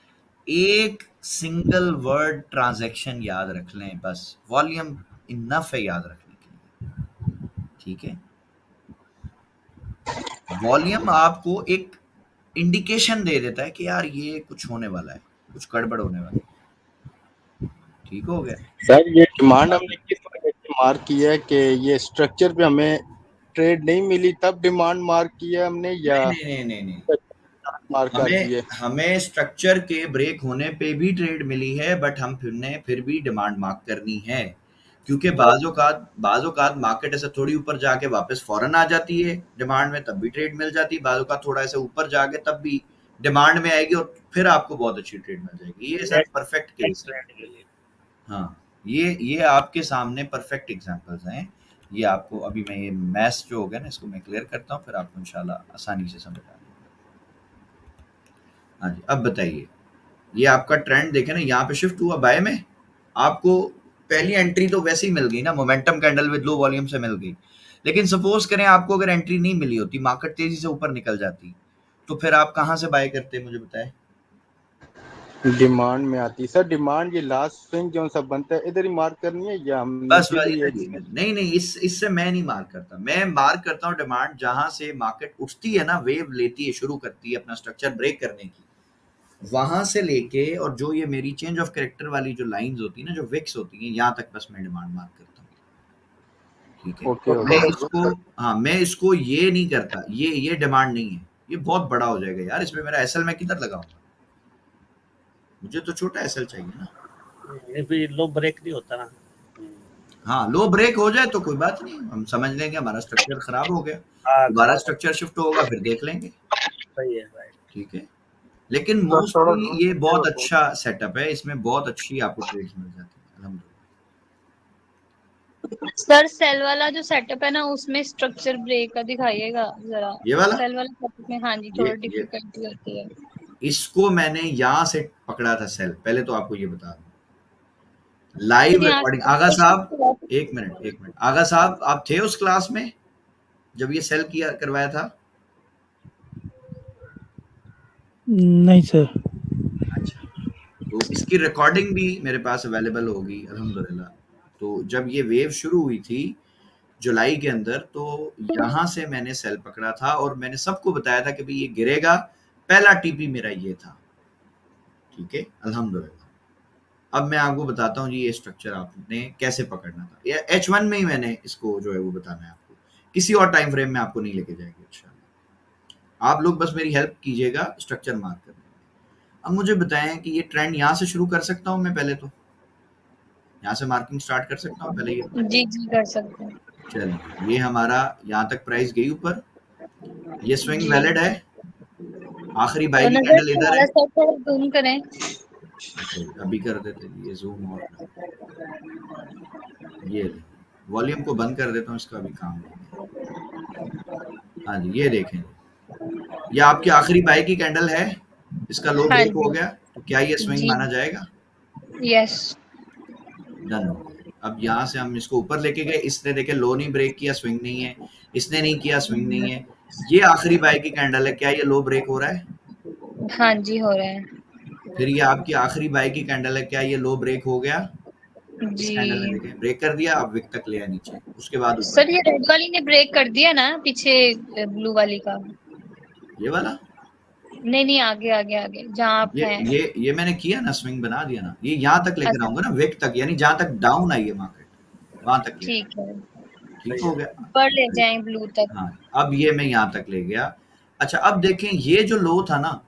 एक सिंगल वर्ड ट्रांजैक्शन याद रख लें, बस वॉल्यूम इनफ है याद रखने के लिए। ठीक है, वॉल्यूम आपको एक इंडिकेशन दे देता है कि यार ये कुछ होने वाला है, कुछ गड़बड़ होने वाला है। ठीक हो गया सर ये डिमांड हमने किस वजह से मार्क किया है कि ये स्ट्रक्चर पे हमें ट्रेड नहीं मिली तब डिमांड मार्क किया हमने या नहीं। मार्क कर दिए? हमें स्ट्रक्चर के ब्रेक होने पे भी ट्रेड मिली है, बट हम फिर भी डिमांड मार्क करनी है, क्योंकि बाज़ औक़ात मार्केट ऐसे थोड़ी ऊपर जाके वापस फौरन आ जाती है डिमांड में, तब भी ट्रेड मिल जाती है। बाज़ औक़ात थोड़ा ऐसे ऊपर जाके तब भी डिमांड में आएगी और फिर आपको बहुत अच्छी ट्रेड मिल जाएगी। ये सर परफेक्ट केस है। हाँ, ये आपके सामने परफेक्ट एग्जांपल्स हैं। ये आपको अभी मैं ये मैथ्स जो हो गया ना, इसको मैं क्लियर करता हूँ, फिर आपको इंशाल्लाह आसानी से समझ आ जाएगा। हाँ जी, अब बताइए, ये आपका ट्रेंड देखें ना, यहाँ पे शिफ्ट हुआ बाय में, आपको पहली एंट्री तो वैसे ही मिल गई ना, momentum candle with low volume से मिल गई। लेकिन सपोज करें आपको अगर एंट्री नहीं मिली होती, मार्केट तेजी से ऊपर निकल जाती, तो फिर आप कहाँ से बाय करते, मुझे बताएं। डिमांड में आती सर। डिमांड ये लास्ट स्विंग जो सा बनता है इधर ही मार्क करनी है या हम बस नीचे भी नहीं, इससे मैं नहीं मार्क करता। मैं मार्क करता हूँ डिमांड, जहां से मार्केट उठती है ना, वेव लेती है, शुरू करती है अपना स्ट्रक्चर ब्रेक करने की, वहां से लेके और जो ये मेरी चेंज ऑफ कैरेक्टर वाली जो लाइंस होती है ना, जो विक्स होती हैं, यहाँ तक बस मैं डिमांड मार्क करता हूँ। ठीक है, ओके, और ओके। मैं इसको ये नहीं करता, ये डिमांड नहीं है, ये बहुत बड़ा हो जाएगा यार, इसमें मेरा एसएल मैं किधर लगाऊंगा, मुझे तो छोटा एसएल चाहिए ना। ये भी लो ब्रेक नहीं होता ना। हाँ, लो ब्रेक हो जाए तो कोई बात नहीं, हम समझ लेंगे हमारा स्ट्रक्चर खराब हो गया, हाँ, दोबारा स्ट्रक्चर शिफ्ट होगा, फिर देख लेंगे। सही है, राइट। ठीक है, लेकिन मोस्टली ये बहुत अच्छा सेटअप है, इसमें बहुत अच्छी आपको ट्रेड्स मिल जाती है अल्हम्दुलिल्लाह। सर सेल वाला जो सेटअप है ना, उसमें स्ट्रक्चर ब्रेक का दिखाइएगा जरा। ये वाला सेल वाला सेटअप में हाँ जी, थोड़ा डिफिकल्टी होती है। इसको मैंने यहाँ से पकड़ा था सेल, पहले तो आपको ये बता दूं, लाइव रिकॉर्डिंग। आगा साहब एक मिनट, आगा साहब आप थे उस क्लास में जब ये सेल किया करवाया था? नहीं सर। अच्छा, तो इसकी रिकॉर्डिंग भी मेरे पास अवेलेबल होगी अल्हम्दुलिल्लाह। तो जब ये वेव शुरू हुई थी जुलाई के अंदर, तो यहाँ से मैंने सेल पकड़ा था और मैंने सबको बताया था कि भाई ये गिरेगा, पहला टीपी मेरा ये था। ठीक है, अल्हम्दुलिल्लाह। अब मैं आपको बताता हूँ जी ये स्ट्रक्चर आपने कैसे पकड़ना था। ये H1 में ही मैंने इसको जो है वो बताना है आपको, किसी और टाइम फ्रेम में आपको नहीं लेके जाएंगे इंशाल्लाह। आप लोग बस मेरी हेल्प कीजिएगा स्ट्रक्चर मार्क करने में। अब मुझे बताएं कि ये ट्रेंड यहाँ से शुरू कर सकता हूँ मैं, पहले तो यहाँ से मार्किंग स्टार्ट कर सकता हूँ पहले ये? जी कर सकते हैं। चलिए, ये हमारा यहाँ तक प्राइस गई ऊपर, ये स्विंग वैलिड है, आखिरी बाई की कैंडल इधर है। जूम करें। अच्छा, अभी कर देते ये जूम, और ये वॉल्यूम को बंद कर देता हूँ, इसका भी काम नहीं। हाँ जी, ये देखें, ये आपकी आखिरी बाई की कैंडल है, इसका लो ब्रेक हो गया, तो क्या ये स्विंग माना जाएगा? यस, डन हो गया। अब यहाँ से हम इसको ऊपर लेके गए, इसने देखे लो नहीं ब्रेक किया, स्विंग नहीं है, इसने नहीं किया, स्विंग नहीं है। ये आखिरी बाई की कैंडल है, क्या ये लो ब्रेक हो रहा है? हाँ जी हो रहा है। फिर ये आपकी आखिरी बाई की कैंडल है, क्या ये लो ब्रेक हो गया? इस कैंडल ने देखें ब्रेक कर दिया, अब विक तक ले आया नीचे, उसके बाद ऊपर। सर ये रेड वाली ने ब्रेक कर दिया ना पीछे ब्लू वाली का? ये वाला नहीं, आगे जहाँ आप हैं। ये मैंने किया ना, स्विंग बना दिया ना, ये यहाँ तक लेकर आऊंगा ना, विक तक, यानी जहाँ तक डाउन आई है मार्केट वहां तक। ठीक है, ठीक हो गया, ऊपर ले जाएं ब्लू तक। हाँ, अब ये मैं यहाँ तक ले गया। अच्छा, अब देखें ये जो लो था ना,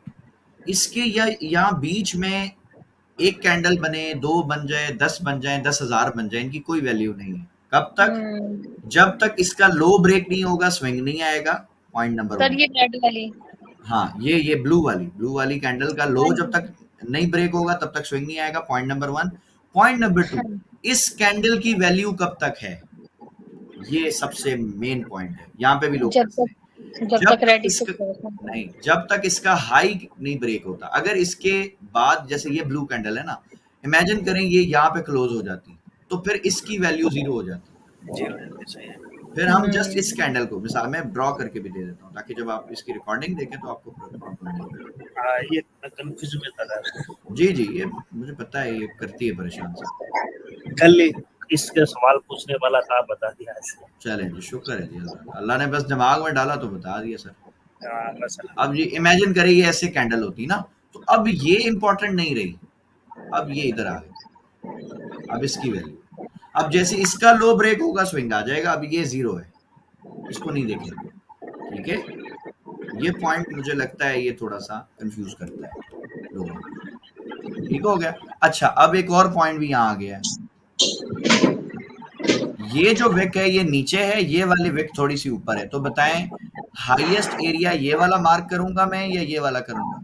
इसके यहाँ बीच में एक कैंडल बने, 2 बन जाए, 10 बन जाए, 10,000 बन जाए, इनकी कोई वैल्यू नहीं है। कब तक? जब तक इसका लो ब्रेक नहीं होगा, स्विंग नहीं आएगा। Point number 1। सर ये रेड वाली, हाँ, ये ब्लू वाली कैंडल का लो जब तक नहीं ब्रेक होगा तब तक स्विंग नहीं आएगा। Point number 1। पॉइंट नंबर 2, इस कैंडल की वैल्यू कब तक है, ये सबसे मेन पॉइंट है। यहाँ पे भी लोग जब तक रेडी नहीं, जब तक इसका हाई नहीं ब्रेक होता। अगर इसके बाद, जैसे ये ब्लू कैंडल है ना, इमेजिन करें ये यहाँ पे क्लोज हो जाती, तो फिर इसकी वैल्यू 0 हो जाती। फिर हम जस्ट इस कैंडल को मिसाल में ड्रॉ करके भी दे देता हूँ, ताकि जब आप इसकी रिकॉर्डिंग देखें तो आपको प्रॉपर। ये कंफ्यूज में था। जी, ये मुझे पता है, ये करती है परेशान से। कल इसका सवाल पूछने वाला था, बता दिया। चले जी, शुक्र है जी, अल्लाह ने बस दिमाग में डाला तो बता दिया सर। अब ये इमेजिन करें ये ऐसे कैंडल होती ना, तो अब ये इंपॉर्टेंट नहीं रही, अब ये इधर आ गई, अब इसकी वैल्यू, अब जैसे इसका लो ब्रेक होगा स्विंग आ जाएगा, अब ये 0 है, इसको नहीं देखेंगे, ठीक है। ये पॉइंट मुझे लगता है ये थोड़ा सा कंफ्यूज करता है लोगों को, ठीक हो गया। अच्छा, अब एक और पॉइंट भी यहाँ आ गया है, ये जो विक है ये नीचे है, ये वाली विक थोड़ी सी ऊपर है, तो बताएं हाईएस्ट एरिया ये वाला मार्क करूंगा मैं या ये वाला करूंगा?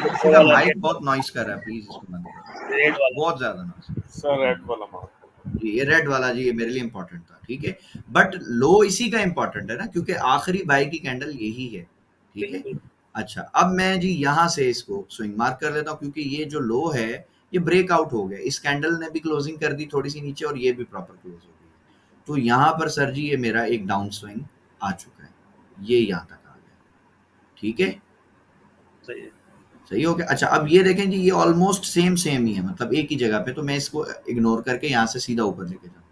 किसी का माइक बहुत नॉइस कर रहा है, प्लीज इसको बंद करो, रेड वाला बहुत ज्यादा नॉइस। सर रेड वाला मार्क जी ये रेड वाला जी, ये मेरे लिए इंपॉर्टेंट था, ठीक है। बट लो इसी का इंपॉर्टेंट है ना, क्योंकि आखिरी बाई की कैंडल यही है, ठीक है। बिल्कुल। अच्छा, अब मैं जी यहाँ से इसको स्विंग मार्क कर लेता हूँ, क्योंकि ये जो लो है ये ब्रेकआउट हो गया, इस कैंडल ने भी क्लोजिंग कर दी थोड़ी सी नीचे और ये भी प्रॉपर क्लोज हो गई, तो यहाँ पर सर जी ये मेरा एक डाउन स्विंग आ चुका है, ये यहाँ तक आ गया, ठीक है, सही है। सही हो गया। अच्छा, अब ये देखें जी ये ऑलमोस्ट सेम ही है, मतलब एक ही जगह पे, तो मैं इसको इग्नोर करके यहाँ से सीधा ऊपर लेके जाऊँ।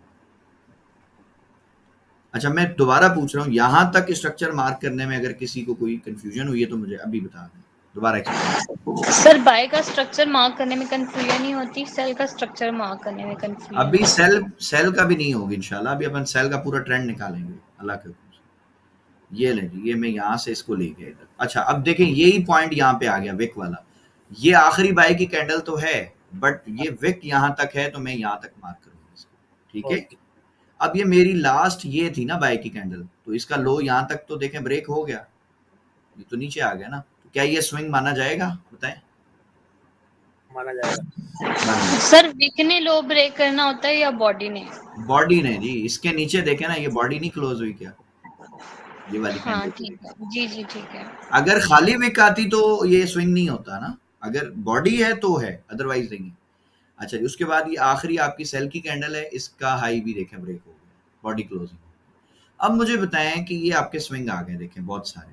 अच्छा, मैं दोबारा पूछ रहा हूँ, यहाँ तक स्ट्रक्चर मार्क करने में अगर किसी को कोई कंफ्यूजन हुई है तो मुझे अभी बता दें, दोबारा एक्सप्लेन। सर बाय का स्ट्रक्चर मार्क करने में कंफ्यूजन नहीं होती, सेल का स्ट्रक्चर मार्क करने में कंफ्यूजन। अभी सेल का भी नहीं होगी इंशाल्लाह, अभी अपन सेल का पूरा ट्रेंड निकालेंगे अल्लाह के हुक्म से। ये ले जी, ये मैं यहाँ से इसको ले गया इधर। अच्छा, अब देखें यही पॉइंट यहाँ पे आ गया विक वाला, ये आखिरी बाय की कैंडल तो है, बट ये विक यहाँ तक है, तो मैं यहाँ तक मार्क करूंगा इसको, ठीक है। ओके। अब ये मेरी लास्ट ये थी ना बाय की कैंडल, तो इसका लो यहाँ तक तो देखें ब्रेक हो गया, ये तो नीचे आ गया ना, तो क्या ये स्विंग माना जाएगा, बताएं? माना जाएगा। सर विक ने लो ब्रेक करना होता है या बॉडी ने? बॉडी ने जी, इसके नीचे देखें ना, ये बॉडी नहीं क्लोज हुई क्या, ये वाली हाँ कैंडल? ठीक है, जी जी ठीक है। अगर खाली विक आती तो ये स्विंग नहीं होता ना, अगर बॉडी है तो है, अदरवाइज नहीं। अच्छा जी, उसके बाद ये आखिरी आपकी सेल की कैंडल है, इसका हाई भी देखें ब्रेक हो गया, बॉडी क्लोजिंग। अब मुझे बताएं कि ये आपके स्विंग आ गए, देखें बहुत सारे,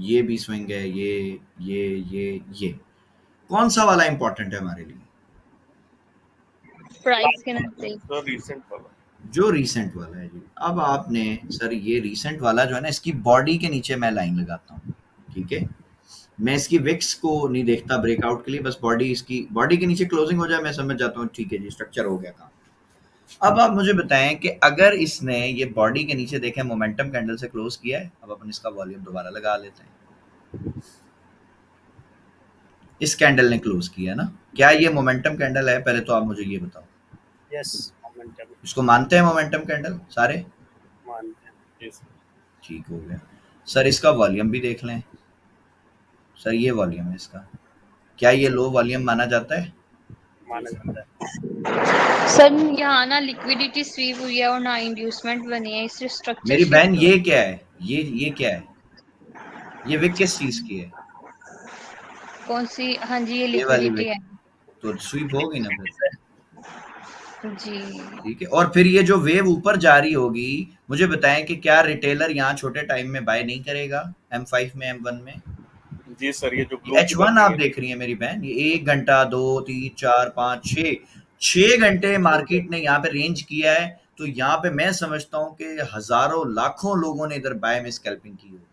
ये भी स्विंग है, ये कौन सा वाला इंपॉर्टेंट है हमारे लिए? प्राइस के नाते सर रीसेंट वाला, जो रीसेंट वाला है जी। अब आपने सर ये रीसेंट वाला जो है ना, इसकी बॉडी के नीचे मैं लाइन लगाता हूँ, ठीक है। मैं इसकी विक्स को नहीं देखता ब्रेकआउट के लिए, बस बॉडी, इसकी बॉडी के नीचे क्लोजिंग हो जाए मैं समझ जाता हूँ ठीक है जी, स्ट्रक्चर हो गया काम। अब आप मुझे बताएं कि अगर इसने ये बॉडी के नीचे देखें मोमेंटम कैंडल से क्लोज किया है, अब अपन इसका वॉल्यूम दोबारा लगा लेते हैं, इस कैंडल ने क्लोज किया ना, क्या ये मोमेंटम कैंडल है? पहले तो आप मुझे ये बताओ, यस मोमेंटम इसको मानते हैं मोमेंटम कैंडल सारे? मानते हैं। यस ठीक हो गया सर, इसका वॉल्यूम भी देख लें सर, ये वॉल्यूम है इसका, क्या ये लो वॉल्यूम माना जाता है? माना जाता है। सर यहाँ ना लिक्विडिटी स्वीप हुई है और ना इंड्यूसमेंट बनी है, इससे स्ट्रक्चर मेरी बहन ये क्या है, ये क्या है, ये विक किस चीज की है? कौन सी? हाँ जी ये ये वाली लिक्विडिटी विक, है तो स्वीप होगी ना फिर, जी। ठीक है। और फिर ये जो वेव ऊपर जा रही होगी, मुझे बताएं कि क्या रिटेलर यहाँ छोटे टाइम में बाय नहीं करेगा, M5 में, M1 में? जी सर, ये जो ब्लू की H1 बात आप है, देख रही हैं मेरी बहन, ये 1 घंटा 2 3 4 5 6 घंटे मार्केट ने यहाँ पे रेंज किया है, तो यहाँ पे मैं समझता हूँ कि हजारों लाखों लोगों ने इधर बाय में स्कैल्पिंग की होगी।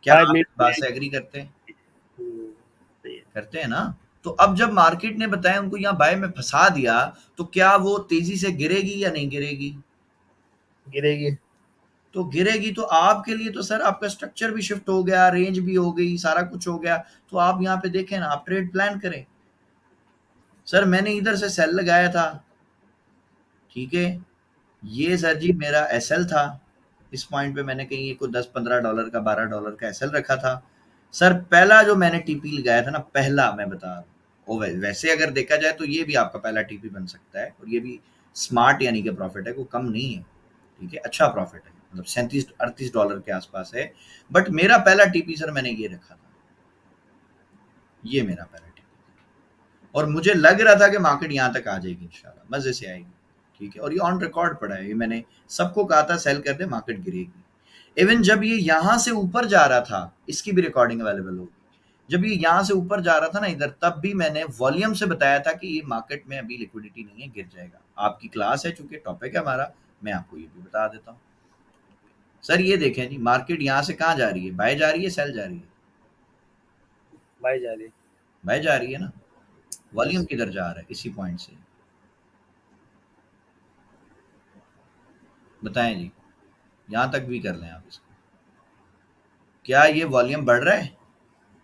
क्या बाय आप में इस बात से एग्री करते हैं? सही है। करते हैं ना। तो अब जब मार्केट ने बताया उनको यहाँ बाय में फंसा दिया, तो क्या वो तेजी से गिरेगी या नहीं गिरेगी? गिरेगी। तो गिरेगी, तो आपके लिए तो सर आपका स्ट्रक्चर भी शिफ्ट हो गया, रेंज भी हो गई, सारा कुछ हो गया, तो आप यहाँ पे देखें ना, आप ट्रेड प्लान करें। सर मैंने इधर से सेल लगाया था, ठीक है, ये सर जी मेरा एसएल था, इस पॉइंट पे मैंने कहीं को $10-15 का $12 का एसएल रखा था। सर पहला जो मैंने टीपी लगाया था ना, पहला मैं बता रहा हूँ, वैसे अगर देखा जाए तो ये भी आपका पहला टीपी बन सकता है, और ये भी स्मार्ट यानी कि प्रॉफिट है, वो कम नहीं है, ठीक है, अच्छा प्रॉफिट है, मतलब $37-38 के आसपास है। बट मेरा पहला टीपी सर मैंने ये रखा था, ये मेरा पहला टीपी, और मुझे लग रहा था कि मार्केट यहाँ तक आ जाएगी इंशाल्लाह, मजे से आएगी, ठीक है। और ये ऑन रिकॉर्ड पड़ा है, ये मैंने सबको कहा था सेल कर दे, मार्केट गिरेगी। इवन जब ये यहाँ से ऊपर जा रहा था, इसकी भी रिकॉर्डिंग अवेलेबल होगी, जब ये यहाँ से ऊपर जा रहा था ना इधर, तब भी मैंने वॉल्यूम से बताया था कि ये मार्केट में अभी लिक्विडिटी नहीं है, गिर जाएगा। आपकी क्लास है, चूंकि टॉपिक है हमारा, मैं आपको ये भी बता देता हूँ। सर ये देखें जी, मार्केट यहाँ से कहाँ जा रही है, बाय जा रही है, सेल जा रही है? बाय जा रही है। बाय जा रही है ना। वॉल्यूम किधर जा रहा है? इसी पॉइंट से। बताएं जी, यहाँ तक भी कर लें आप इसको। क्या ये वॉल्यूम बढ़ रहा है?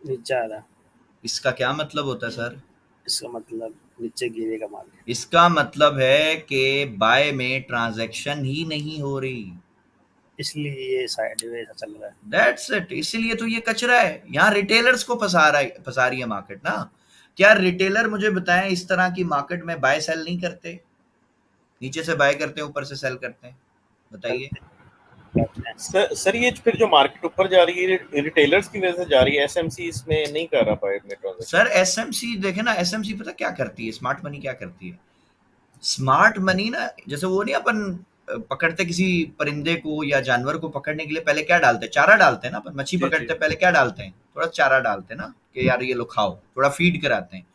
नीचे आ रहा, इसका क्या मतलब होता है सर? इसका मतलब नीचे गिरेगा मार्केट। इसका मतलब है कि बाय में ट्रांजैक्शन ही नहीं हो रही। इसलिए ये साइडवेज चल रहा है। That's it. इसीलिए तो ये कचरा है। यहाँ रिटेलर्स को फंसा रही है मार्केट ना। क्या रिटेलर मुझे बताएं इस तरह की मार्केट में बाय सेल नहीं करते? नीचे से बाय करते हैं, ऊपर से सेल करते हैं। बताइए। करते हैं। सर ये फिर जो मार्केट ऊपर जा रही है रिटेलर्स की वजह से जा रही है, एसएमसी इसमें नहीं कर रहा बाय में ट्रांजैक्शन। सर एसएमसी देखे ना, एसएमसी पता क्या करती है? स्मार्ट मनी क्या करती है? स्मार्ट मनी ना, जैसे वो नहीं अपन पकड़ते किसी परिंदे को या जानवर को पकड़ने के लिए पहले क्या डालते हैं? चारा डालते हैं ना। अपन मच्छी जी, पकड़ते जी। हैं, पहले क्या डालते हैं? थोड़ा चारा डालते हैं ना, कि यार ये लो खाओ, थोड़ा फीड कराते हैं।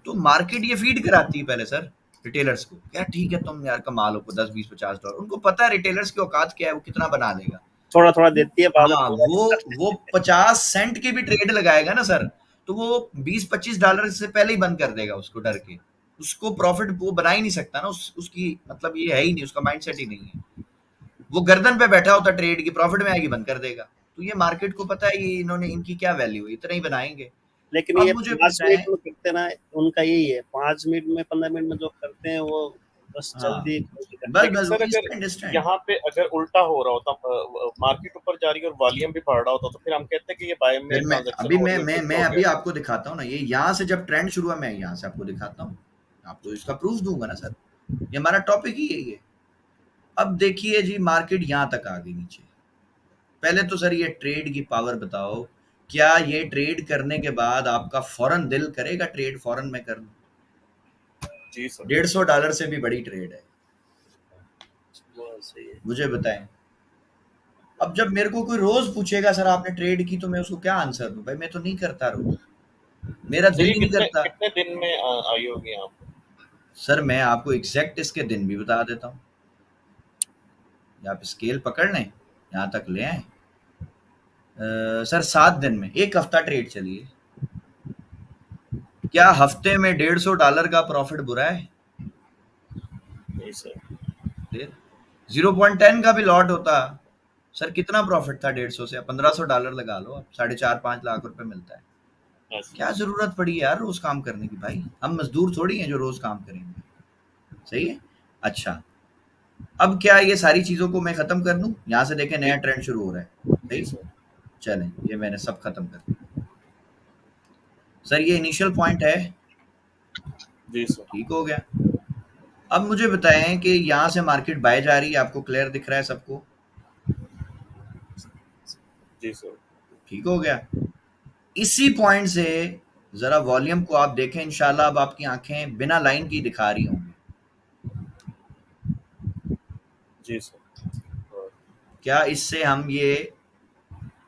तो मार्केट ये फीड कराती है पहले सर रिटेलर्स को। क्या ठीक है, तुम यार कमा लो 10 20 $50। उनको पता है रिटेलर्स की औकात क्या है, वो कितना बना लेगा। थोड़ा थोड़ा देती है, बाद में हाँ, पूरा वो 50 सेंट की भी ट्रेड लगाएगा ना सर, तो वो 20-25 डॉलर से पहले ही बंद कर देगा उसको डर के। उसको प्रॉफिट वो बना ही नहीं सकता ना, उसकी मतलब ये है ही नहीं, उसका माइंडसेट ही नहीं है। वो गर्दन पे बैठा होता ट्रेड की, प्रॉफिट में आएगी बंद कर देगा। तो ये मार्केट को पता है, ये इन्होंने इनकी क्या वैल्यू है, इतना ही बनाएंगे। लेकिन अब ये मुझे 5 बताएं। मिनट में करते ना, उनका यही है, 5 मिनट में 15 मिनट में जो करते हैं वो बस हाँ, जल्दी बस लेकिन बस सर वही अगर अंडरस्टैंड। यहाँ पे अगर उल्टा हो रहा होता, मार्केट ऊपर जा रही है और वॉल्यूम भी बढ़ रहा होता, तो फिर हम कहते हैं कि ये बाय में फिर मैं ट्रांजैक्शन अभी हो मैं रही है, मैं फिर मैं क्या हो अभी गया? आपको दिखाता हूँ ना, ये यहाँ से जब ट्रेंड शुरू हुआ, मैं यहाँ से आपको दिखाता हूँ, आपको इसका प्रूफ दूंगा ना सर। ये हमारा टॉपिक ही यही है। अब देखिए जी, मार्केट यहाँ तक आ गई नीचे। पहले तो सर ये ट्रेड की पावर बताओ, क्या ये ट्रेड करने के बाद आपका फौरन दिल करेगा ट्रेड फौरन में कर लूं? जी सर। $150 से भी बड़ी ट्रेड है, वो सही है। मुझे बताएं। अब जब मेरे को कोई रोज पूछेगा सर आपने ट्रेड की, तो मैं उसको क्या आंसर दूं? भाई मैं तो नहीं करता रोज, मेरा सर दिल ये ही नहीं कितने करता। कितने दिन में आई होगी आप? सर मैं आपको एग्जैक्ट इसके दिन भी बता देता हूँ। आप स्केल पकड़ लें, यहाँ तक ले आए। सर 7 दिन में, एक हफ्ता ट्रेड चली है। क्या हफ्ते में $150 का प्रॉफिट बुरा है? नहीं सर। फिर 0.10 का भी लॉट होता सर, कितना प्रॉफिट था? 150 से $1500 लगा लो, अब 4.5-5 लाख रुपए मिलता है। ऐसे। क्या जरूरत पड़ी यार रोज काम करने की? भाई हम मजदूर थोड़ी हैं जो रोज काम करेंगे। सही है। अच्छा, अब क्या ये सारी चीजों को मैं खत्म कर दूं? यहाँ से देखें नया ट्रेंड शुरू हो रहा है। जी सही, सर। चलें ये मैंने सब खत्म कर दिया। सर ये इनिशियल पॉइंट है, जी सर। ठीक हो गया। अब मुझे बताएं कि यहाँ से मार्केट बाय जा रही है, आपको क्लियर दिख रहा है सबको? जी सर। ठीक हो गया। इसी पॉइंट से जरा वॉल्यूम को आप देखें, इंशाल्लाह अब आपकी आंखें बिना लाइन की दिखा रही होंगी। जी सर। क्या इससे हम ये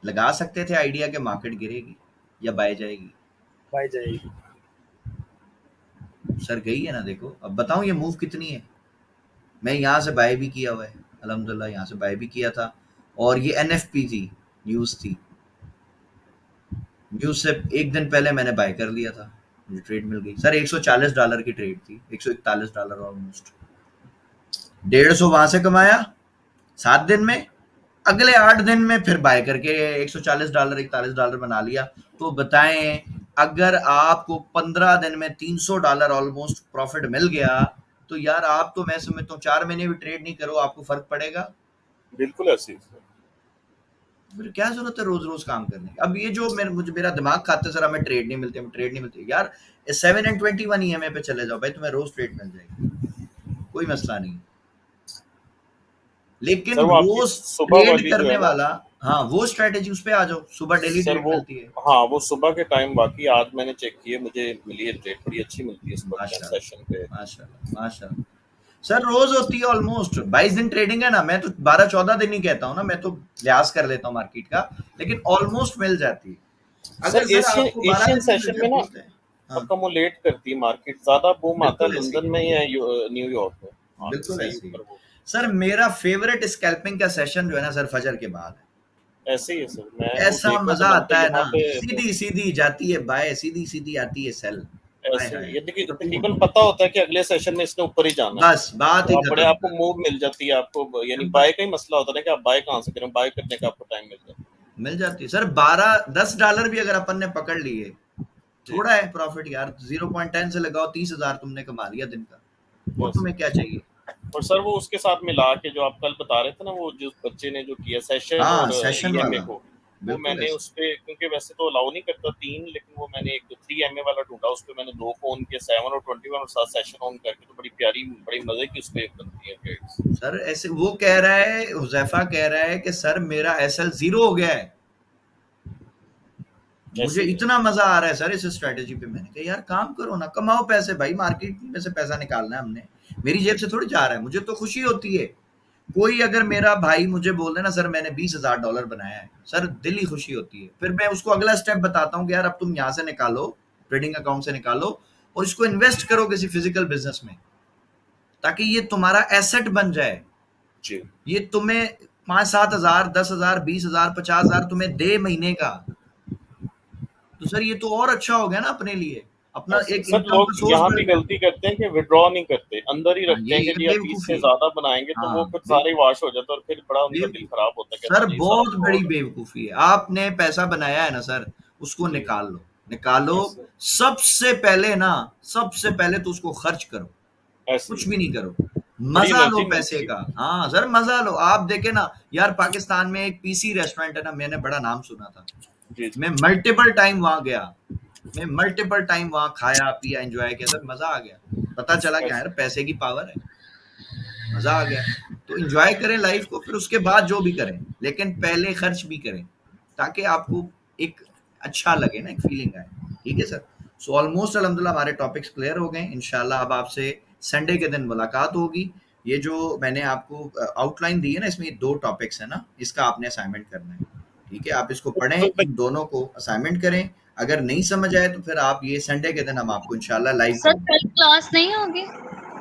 लगा सकते थे आइडिया कि मार्केट गिरेगी या बाय जाएगी? बाय जाएगी। सर गई है ना, देखो। अब बताऊं ये मूव कितनी है। मैं यहाँ से बाय भी किया हुआ है, अल्हम्दुलिल्लाह यहाँ से बाय भी किया था। और ये एनएफपी थी, न्यूज़ थी। न्यूज़ से एक दिन पहले मैंने बाय कर लिया था, मुझे ट्रेड मिल गई सर। $140 की ट्रेड थी, $141 ऑलमोस्ट। 150 वहां से कमाया 7 दिन में। अगले 8 दिन में फिर बाय करके $140 $41 बना लिया। तो बताएं, अगर आपको 15 दिन में $300 ऑलमोस्ट प्रॉफिट मिल गया, तो यार आप तो, मैं समझता हूँ 4 महीने भी ट्रेड नहीं करो, आपको फर्क पड़ेगा? बिल्कुल ऐसे ही सर। फिर क्या जरूरत है रोज रोज काम करने की? अब ये जो मेरा दिमाग खाता है सर, हमें ट्रेड नहीं मिलती, हमें ट्रेड नहीं मिलती। यार 7/21 EMA पे चले जाओ भाई, तुम्हें रोज ट्रेड मिल जाएगी, कोई मसला नहीं। लेकिन सर वो आपकी रोज सुबह ट्रेड वाली जो करने है ना वाला, हाँ वो स्ट्रेटेजी उस पे आ जाओ। सुबह डेली सर, ट्रेड वो मिलती है। हाँ वो सुबह के टाइम, बाकी आज मैंने चेक किए, मुझे मिली है ट्रेड, बड़ी अच्छी मिलती है सुबह के माशाल्लाह, सेशन पे। माशाल्लाह, माशाल्लाह। सर रोज होती है ऑलमोस्ट 22 दिन ट्रेडिंग है ना। मैं तो 12-14 दिन ही कहता हूँ ना, मैं तो लिहाज कर लेता हूँ मार्केट का, लेकिन ऑलमोस्ट मिल जाती है। सर अगर सर एशियन आपको 12 एशियन दिन भी मिल सेशन जाए, में ना बोलते हैं। हाँ, अकोमोलेट करती है मार्केट, ज्यादा बूम आता है बिल्कुल ऐसे ही, लंदन में या न्यूयॉर्क में। हाँ, बिल्कुल सही ऐसे ही। ऊपर वो सर मेरा फेवरेट स्कैल्पिंग का सेशन जो है ना सर, फजर के बाद है। ऐसे ही है सर। मैं वो ऐसा देखता मजा तो मैंने आता कहा है ना, यहाँ पे सीधी सीधी जाती है बाय, सीधी सीधी आती है सेल। जैसे हाय। ये देखिए तकरीबन पता होता है कि अगले सेशन में इसने ऊपर ही जाना है, बस बात ही तो आप बड़े खत्म। आपको मूव मिल जाती है, आपको यानी बाय का ही मसला होता है ना कि आप बाय कहाँ से करें, बाय करने का आपको टाइम मिल जाता है। मिल जाती है सर। 12-10 डॉलर भी अगर अपन ने पकड़ लिए, थोड़ा है प्रॉफिट यार। 0.10 से लगाओ 30,000 तुमने कमा लिया दिन का, और बस। तुम्हें क्या चाहिए? और सर वो उसके साथ मिला के जो आप कल बता रहे थे ना, वो जो बच्चे ने जो किया सेशन हाँ, और सेशन EMA वाला, को, वो बिल्कुल मैंने ऐसे। उस पे, क्योंकि वैसे तो अलाउ नहीं करता 3, लेकिन वो मैंने एक 3 MA वाला ढूंढा, उस पे मैंने 2 को ऑन किया, 7 और 21 और साथ सेशन ऑन करके, तो बड़ी प्यारी बड़ी मजे की उस पे बनती है ट्रेड्स। सर ऐसे वो कह रहा है, हुजैफा कह रहा है कि सर मेरा SL 0 हो गया है, मुझे ऐसे इतना मजा आ रहा है सर इस स्ट्रेटेजी पे। मैंने कहा यार काम करो ना, कमाओ पैसे भाई, मार्केट में से पैसा निकालना है हमने, मेरी जेब से थोड़ी जा रहा है। मुझे तो खुशी होती है, कोई अगर मेरा भाई मुझे बोल दे ना सर मैंने $20,000 बनाया है, सर दिल ही खुशी होती है। फिर मैं उसको अगला स्टेप बताता हूँ कि यार अब तुम यहाँ से निकालो, ट्रेडिंग अकाउंट से निकालो, और इसको इन्वेस्ट करो किसी फिजिकल बिजनेस में, ताकि ये तुम्हारा एसेट बन जाए। जी ये तुम्हें 5-7 हजार, 10,000, 20,000, 50,000 तुम्हें दे महीने का, तो सर ये तो और अच्छा हो गया ना अपने लिए, अपना एक सर इनकम लोग का सोर्स यहाँ बढ़ भी गया। गलती करते हैं कि विड्रॉ नहीं करते, अंदर ही हाँ, रखते हैं कि जी अब 20 बेवकूफी से है। ज्यादा बनाएंगे तो वो हाँ, फिर सारे वाश हो जाता है, और फिर बड़ा उनका दिल बेवकूफ खराब होता है, कहता सर, है नहीं सारा बहुत बड़ी फ्रॉड है। बेवकूफी है। आपने पैसा बनाया है ना सर, उसको जी निकाल लो, निकालो। यस सर, सबसे पहले ना, सबसे पहले तो उसको खर्च करो, ऐसे कुछ ही भी नहीं करो, बड़ी मजा लो एनर्जी पैसे मिलती का। है। हाँ सर मजा लो। आप देखे ना यार, पाकिस्तान में एक PC रेस्टोरेंट है ना, मैंने बड़ा नाम सुना था, जी मैं मल्टीपल टाइम वहां गया, मैं मल्टीपल टाइम वहां खाया पिया, एंजॉय किया सर, मजा आ गया। पता चला कि यार ऐसे पैसे की पावर है, मजा आ गया। तो एंजॉय करें लाइफ को, फिर उसके बाद जो भी करें, लेकिन पहले खर्च भी करें, ताकि आपको एक अच्छा लगे ना, एक फीलिंग आए। ठीक है सर। सो ऑलमोस्ट अल्हम्दुलिल्लाह हमारे टॉपिक्स क्लियर हो गए। इंशाल्लाह अब आपसे संडे के दिन मुलाकात होगी। ये जो मैंने आपको आउटलाइन दी है ना, इसमें 2 टॉपिक्स है ना, इसका आपने असाइनमेंट करना है। ठीक है, आप इसको पढ़ें, इन दोनों को असाइनमेंट करें। अगर नहीं समझ आए तो फिर आप ये संडे के दिन हम आपको इंशाल्लाह लाइव सर करेंगे। कल क्लास नहीं होगी?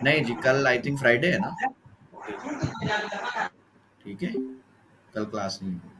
नहीं जी, कल आई थिंक फ्राइडे है ना। ठीक है, कल क्लास नहीं होगी।